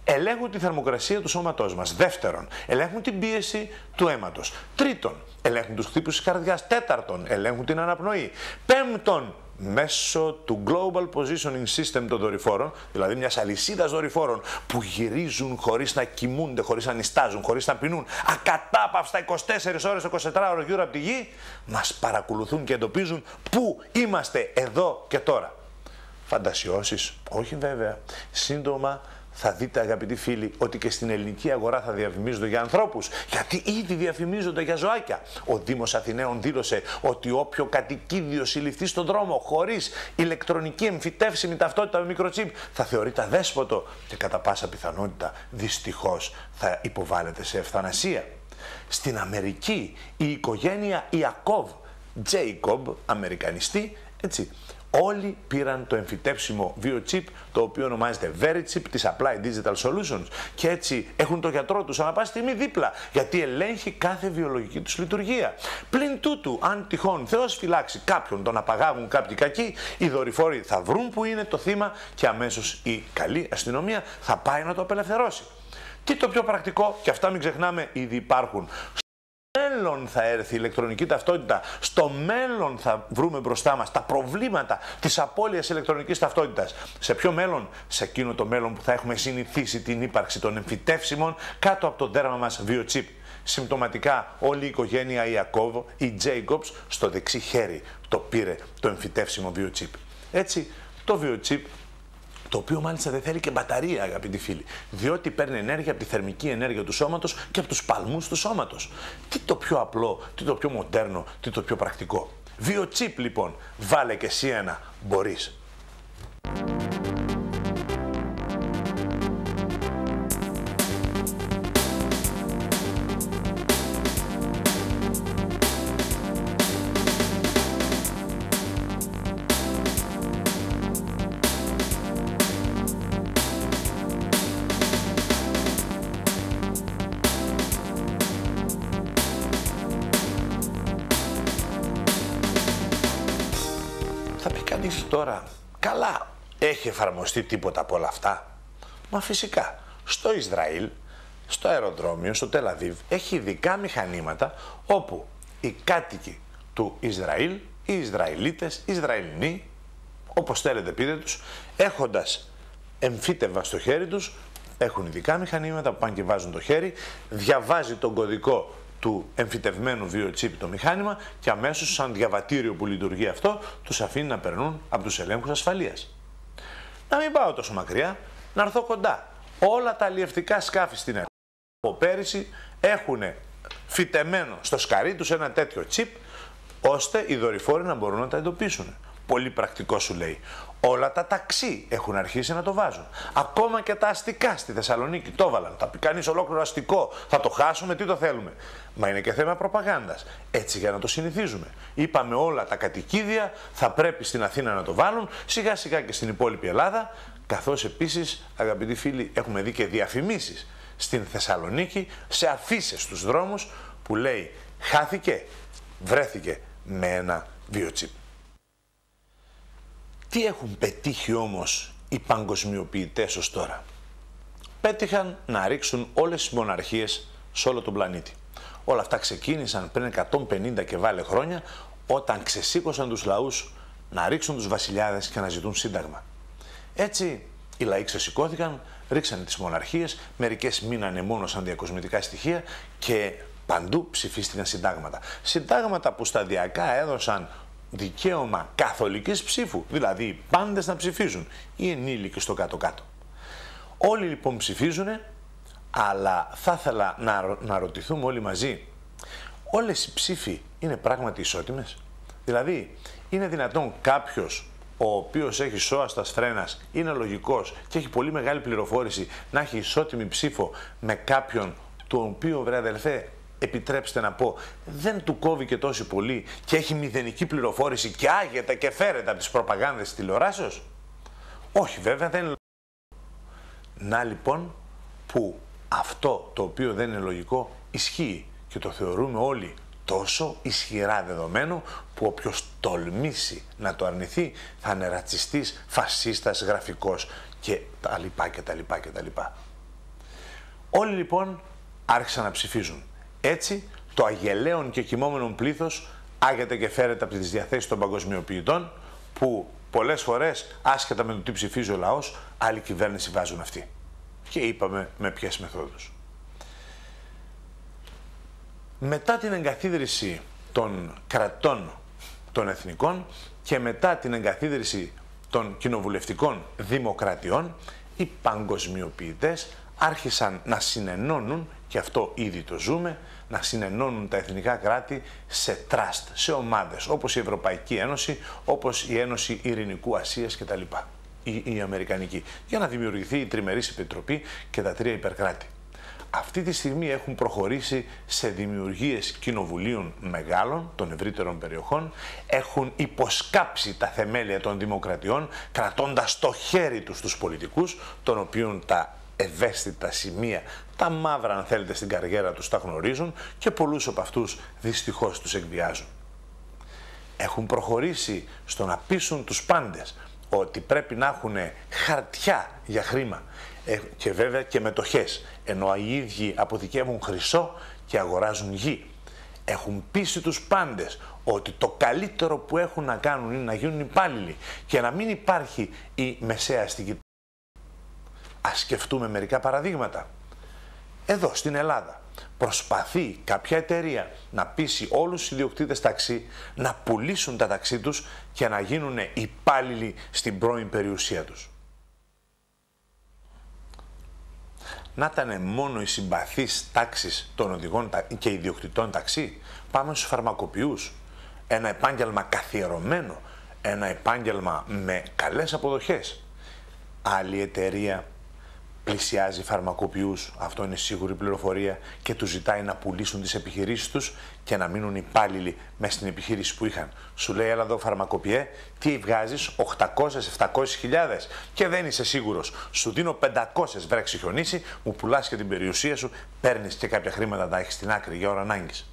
ελέγχουν τη θερμοκρασία του σώματός μας. Δεύτερον, ελέγχουν την πίεση του αίματος. Τρίτον, ελέγχουν τους χτύπους της καρδιάς. Τέταρτον, ελέγχουν την αναπνοή. Πέμπτον, μέσω του Global Positioning System των δορυφόρων, δηλαδή μιας αλυσίδας δορυφόρων που γυρίζουν χωρίς να κοιμούνται, χωρίς να νηστάζουν, χωρίς να πεινούν, ακατάπαυστα 24 ώρες, 24 ώρες γύρω από τη γη, μας παρακολουθούν και εντοπίζουν πού είμαστε εδώ και τώρα. Φαντασιώσεις? Όχι βέβαια. Σύντομα θα δείτε αγαπητοί φίλοι ότι και στην ελληνική αγορά θα διαφημίζονται για ανθρώπους, γιατί ήδη διαφημίζονται για ζωάκια. Ο Δήμος Αθηναίων δήλωσε ότι όποιο κατοικίδιο συλληφθεί στον δρόμο χωρίς ηλεκτρονική εμφυτεύσιμη ταυτότητα με μικροτσίπ θα θεωρείται αδέσποτο και κατά πάσα πιθανότητα δυστυχώς θα υποβάλλεται σε ευθανασία. Στην Αμερική η οικογένεια Ιακώβ, Τζέικομπ, αμερικανιστή, έτσι, όλοι πήραν το εμφυτεύσιμο βιοτσίπ, το οποίο ονομάζεται VeriChip της Applied Digital Solutions, και έτσι έχουν το γιατρό τους ανά πάση στιγμή δίπλα, γιατί ελέγχει κάθε βιολογική τους λειτουργία. Πλην τούτου, αν τυχόν Θεός φυλάξει κάποιον, τον απαγάγουν κάποιοι κακοί, οι δορυφόροι θα βρουν που είναι το θύμα και αμέσως η καλή αστυνομία θα πάει να το απελευθερώσει. Τι το πιο πρακτικό, και αυτά μην ξεχνάμε, ήδη υπάρχουν. μέλλον θα έρθει η ηλεκτρονική ταυτότητα, στο μέλλον θα βρούμε μπροστά μας τα προβλήματα της απώλειας ηλεκτρονικής ταυτότητας. Σε ποιο μέλλον? Σε εκείνο το μέλλον που θα έχουμε συνηθίσει την ύπαρξη των εμφυτεύσιμων κάτω από το δέρμα μας βιοτσίπ. Συμπτωματικά όλη η οικογένεια Ιακώβ ή Jacobs στο δεξί χέρι το πήρε το εμφυτεύσιμο βιοτσίπ. Έτσι το βιοτσίπ, το οποίο μάλιστα δεν θέλει και μπαταρία, αγαπητοί φίλοι, διότι παίρνει ενέργεια από τη θερμική ενέργεια του σώματος και από τους παλμούς του σώματος. Τι το πιο απλό, τι το πιο μοντέρνο, τι το πιο πρακτικό. Βιοτσίπ λοιπόν, βάλε και εσύ ένα, μπορείς. Θα πει κανείς τώρα, καλά, έχει εφαρμοστεί τίποτα από όλα αυτά? Μα φυσικά, στο Ισραήλ, στο αεροδρόμιο, στο Τελαβίβ, έχει ειδικά μηχανήματα όπου οι κάτοικοι του Ισραήλ, οι Ισραηλίτες, οι Ισραηλινοί, όπως θέλετε πείτε τους, έχοντας εμφύτευα στο χέρι τους, έχουν ειδικά μηχανήματα που πάνε και βάζουν το χέρι, διαβάζει τον κωδικό του εμφυτευμένου βιοτσίπ το μηχάνημα και αμέσως σαν διαβατήριο που λειτουργεί αυτό, τους αφήνει να περνούν από τους ελέγχους ασφαλείας. Να μην πάω τόσο μακριά, να έρθω κοντά. Όλα τα αλλιευτικά σκάφη στην Ελλάδα από πέρυσι έχουν φυτεμένο στο σκαρί τους ένα τέτοιο τσίπ, ώστε οι δορυφόροι να μπορούν να τα εντοπίσουν. Πολύ πρακτικό σου λέει. Όλα τα ταξί έχουν αρχίσει να το βάζουν. Ακόμα και τα αστικά στη Θεσσαλονίκη το έβαλαν. Θα πει κανείς ολόκληρο αστικό, θα το χάσουμε, τι το θέλουμε? Μα είναι και θέμα προπαγάνδας. Έτσι για να το συνηθίζουμε. Είπαμε όλα τα κατοικίδια θα πρέπει στην Αθήνα να το βάλουν, σιγά σιγά και στην υπόλοιπη Ελλάδα. Καθώς επίσης, αγαπητοί φίλοι, έχουμε δει και διαφημίσεις στην Θεσσαλονίκη σε αφίσες στους δρόμους που λέει χάθηκε, βρέθηκε με ένα βιοτσίπ. Τι έχουν πετύχει όμως οι παγκοσμιοποιητές ως τώρα? Πέτυχαν να ρίξουν όλες τις μοναρχίες σε όλο τον πλανήτη. Όλα αυτά ξεκίνησαν πριν 150 και βάλε χρόνια, όταν ξεσήκωσαν τους λαούς να ρίξουν τους βασιλιάδες και να ζητούν σύνταγμα. Έτσι οι λαοί ξεσηκώθηκαν, ρίξανε τις μοναρχίες, μερικές μείνανε μόνο σαν διακοσμητικά στοιχεία και παντού ψηφίστηκαν συντάγματα. Συντάγματα που σταδιακά έδωσαν δικαίωμα καθολικής ψήφου, δηλαδή οι πάντες να ψηφίζουν, οι ενήλικοι στο κάτω-κάτω. Όλοι λοιπόν ψηφίζουνε, αλλά θα ήθελα να ρωτηθούμε όλοι μαζί, όλες οι ψήφοι είναι πράγματι ισότιμες? Δηλαδή, είναι δυνατόν κάποιος ο οποίος έχει σώαστας φρένας, είναι λογικός και έχει πολύ μεγάλη πληροφόρηση να έχει ισότιμη ψήφο με κάποιον τον οποίο, βρε αδελφέ, επιτρέψτε να πω, δεν του κόβει και τόσο πολύ και έχει μηδενική πληροφόρηση και άγεται και φέρεται από τις προπαγάνδες της τηλεοράσεως? Όχι βέβαια, δεν είναι λογικό. Να λοιπόν που αυτό το οποίο δεν είναι λογικό ισχύει και το θεωρούμε όλοι τόσο ισχυρά δεδομένο που όποιος τολμήσει να το αρνηθεί θα είναι ρατσιστής, φασίστας, γραφικός και τα λοιπά και τα λοιπά και τα λοιπά. Όλοι λοιπόν άρχισαν να ψηφίζουν. Έτσι, το αγελαίον και κοιμόμενον πλήθος άγεται και φέρεται από τις διαθέσεις των παγκοσμιοποιητών που πολλές φορές, άσχετα με το τι ψηφίζει ο λαός, άλλη κυβέρνηση βάζουν αυτοί. Και είπαμε με ποιες μεθόδους. Μετά την εγκαθίδρυση των κρατών των εθνικών και μετά την εγκαθίδρυση των κοινοβουλευτικών δημοκρατιών, οι παγκοσμιοποιητές άρχισαν να συνενώνουν, και αυτό ήδη το ζούμε, να συνενώνουν τα εθνικά κράτη σε τραστ, σε ομάδες, όπως η Ευρωπαϊκή Ένωση, όπως η Ένωση Ειρηνικού Ασίας κτλ. Η Αμερικανική, για να δημιουργηθεί η Τριμερής Επιτροπή και τα τρία υπερκράτη. Αυτή τη στιγμή έχουν προχωρήσει σε δημιουργίες κοινοβουλίων μεγάλων, των ευρύτερων περιοχών, έχουν υποσκάψει τα θεμέλια των δημοκρατιών, κρατώντας στο χέρι τους τους πολιτικούς, των οποίων τα ευαίσθητα σημεία, τα μαύρα αν θέλετε στην καριέρα τους τα γνωρίζουν και πολλούς από αυτούς δυστυχώς τους εκβιάζουν. Έχουν προχωρήσει στο να πείσουν τους πάντες ότι πρέπει να έχουν χαρτιά για χρήμα και βέβαια και μετοχές, ενώ οι ίδιοι αποθηκεύουν χρυσό και αγοράζουν γη. Έχουν πείσει τους πάντες ότι το καλύτερο που έχουν να κάνουν είναι να γίνουν υπάλληλοι και να μην υπάρχει η μεσαία αστική. Ας σκεφτούμε μερικά παραδείγματα. Εδώ στην Ελλάδα προσπαθεί κάποια εταιρεία να πείσει όλους τους ιδιοκτήτες ταξί να πουλήσουν τα ταξί τους και να γίνουν υπάλληλοι στην πρώην περιουσία τους. Να ήταν μόνο οι συμπαθείς τάξεις των οδηγών και ιδιοκτητών ταξί, πάμε στους φαρμακοποιούς. Ένα επάγγελμα καθιερωμένο, ένα επάγγελμα με καλές αποδοχές. Άλλη εταιρεία πλησιάζει φαρμακοποιούς, αυτό είναι σίγουρη πληροφορία, και τους ζητάει να πουλήσουν τις επιχειρήσεις τους και να μείνουν υπάλληλοι μέσα στην επιχείρηση που είχαν. Σου λέει, έλα εδώ φαρμακοποιέ, τι βγάζεις, 800-700 χιλιάδες και δεν είσαι σίγουρος. Σου δίνω 500, βρέξει χιονίσει, μου πουλάς και την περιουσία σου, παίρνεις και κάποια χρήματα, τα έχεις στην άκρη για ώρα ανάγκης.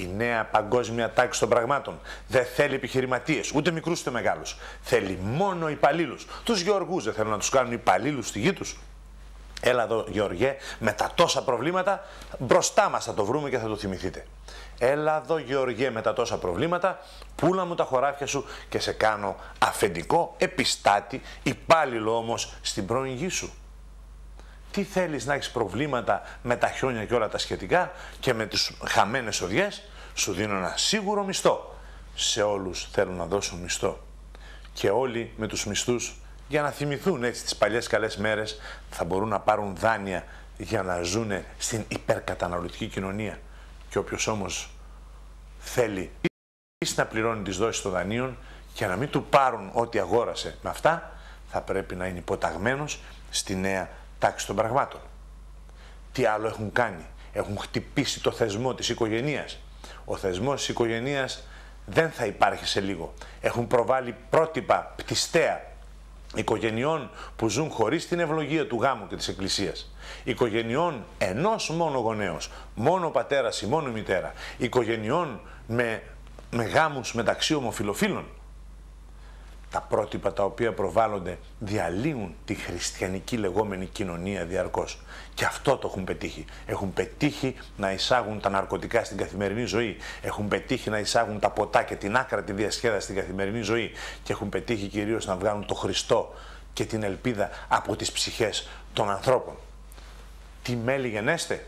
Η νέα παγκόσμια τάξη των πραγμάτων δεν θέλει επιχειρηματίες, ούτε μικρούς ούτε μεγάλους. Θέλει μόνο υπαλλήλους. Τους γεωργούς δεν θέλουν να τους κάνουν υπαλλήλους στη γη τους. Έλα εδώ, Γεωργέ, με τα τόσα προβλήματα, μπροστά μας θα το βρούμε και θα το θυμηθείτε. Έλα εδώ, Γεωργέ, με τα τόσα προβλήματα, πούλα μου τα χωράφια σου και σε κάνω αφεντικό, επιστάτη, υπάλληλο όμως στην πρώην γη σου. Τι θέλεις να έχεις προβλήματα με τα χιόνια και όλα τα σχετικά και με τις χαμένες οδιές, σου δίνω ένα σίγουρο μισθό. Σε όλους θέλουν να δώσουν μισθό. Και όλοι με τους μισθούς, για να θυμηθούν έτσι τις παλιές καλές μέρες, θα μπορούν να πάρουν δάνεια για να ζουν στην υπερκαταναλωτική κοινωνία. Και όποιος όμως θέλει να πληρώνει τις δόσεις των δανείων και να μην του πάρουν ό,τι αγόρασε με αυτά, θα πρέπει να είναι υποταγμένος στη νέα τάξη των πραγμάτων. Τι άλλο έχουν κάνει? Έχουν χτυπήσει το θεσμό της οικογενείας. Ο θεσμός της οικογενείας δεν θα υπάρχει σε λίγο. Έχουν προβάλει πρότυπα πτυστέα οικογενειών που ζουν χωρίς την ευλογία του γάμου και της εκκλησίας. Οικογενειών ενός μόνο γονέως, μόνο πατέρας ή μόνο μητέρα. Οικογενειών με γάμους μεταξύ ομοφυλοφίλων. Τα πρότυπα τα οποία προβάλλονται διαλύουν τη χριστιανική λεγόμενη κοινωνία διαρκώς. Και αυτό το έχουν πετύχει. Έχουν πετύχει να εισάγουν τα ναρκωτικά στην καθημερινή ζωή. Έχουν πετύχει να εισάγουν τα ποτά και την άκρατη διασκέδαση στην καθημερινή ζωή. Και έχουν πετύχει κυρίως να βγάλουν το Χριστό και την ελπίδα από τις ψυχές των ανθρώπων. Τι μέλη γενέστε?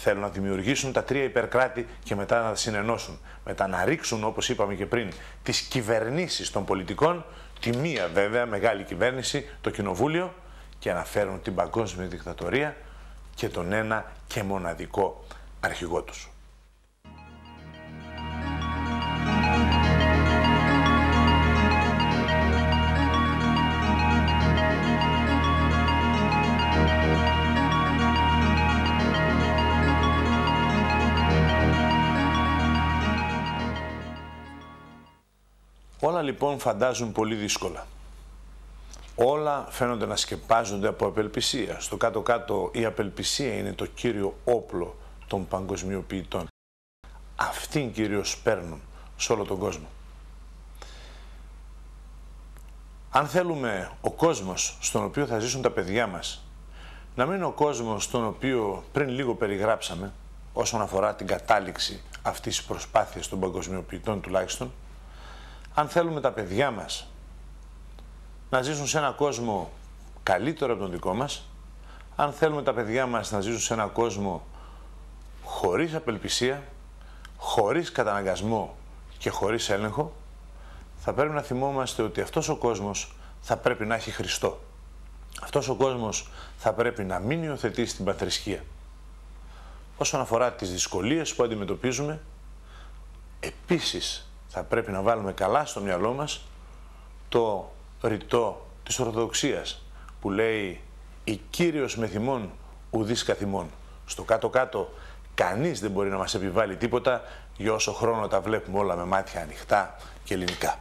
Θέλουν να δημιουργήσουν τα τρία υπερκράτη και μετά να τα συνενώσουν. Μετά να ρίξουν, όπως είπαμε και πριν, τις κυβερνήσεις των πολιτικών, τη μία βέβαια μεγάλη κυβέρνηση, το κοινοβούλιο, και να φέρουν την παγκόσμια δικτατορία και τον ένα και μοναδικό αρχηγό τους. Όλα λοιπόν φαντάζουν πολύ δύσκολα. Όλα φαίνονται να σκεπάζονται από απελπισία. Στο κάτω-κάτω η απελπισία είναι το κύριο όπλο των παγκοσμιοποιητών. Αυτήν κυρίως παίρνουν σε όλο τον κόσμο. Αν θέλουμε ο κόσμος στον οποίο θα ζήσουν τα παιδιά μας να μην είναι ο κόσμος τον οποίο πριν λίγο περιγράψαμε όσον αφορά την κατάληξη αυτής της προσπάθειας των παγκοσμιοποιητών τουλάχιστον, αν θέλουμε τα παιδιά μας να ζήσουν σε έναν κόσμο καλύτερο από τον δικό μας, αν θέλουμε τα παιδιά μας να ζήσουν σε έναν κόσμο χωρίς απελπισία, χωρίς καταναγκασμό και χωρίς έλεγχο, θα πρέπει να θυμόμαστε ότι αυτός ο κόσμος θα πρέπει να έχει Χριστό. Αυτός ο κόσμος θα πρέπει να μην υιοθετήσει την πατρισκία. Όσον αφορά τις δυσκολίες που αντιμετωπίζουμε, επίσης θα πρέπει να βάλουμε καλά στο μυαλό μας το ρητό της Ορθοδοξίας που λέει «Η Κύριος μεθυμών ουδείς καθημών». Στο κάτω-κάτω κανείς δεν μπορεί να μας επιβάλλει τίποτα για όσο χρόνο τα βλέπουμε όλα με μάτια ανοιχτά και ελληνικά.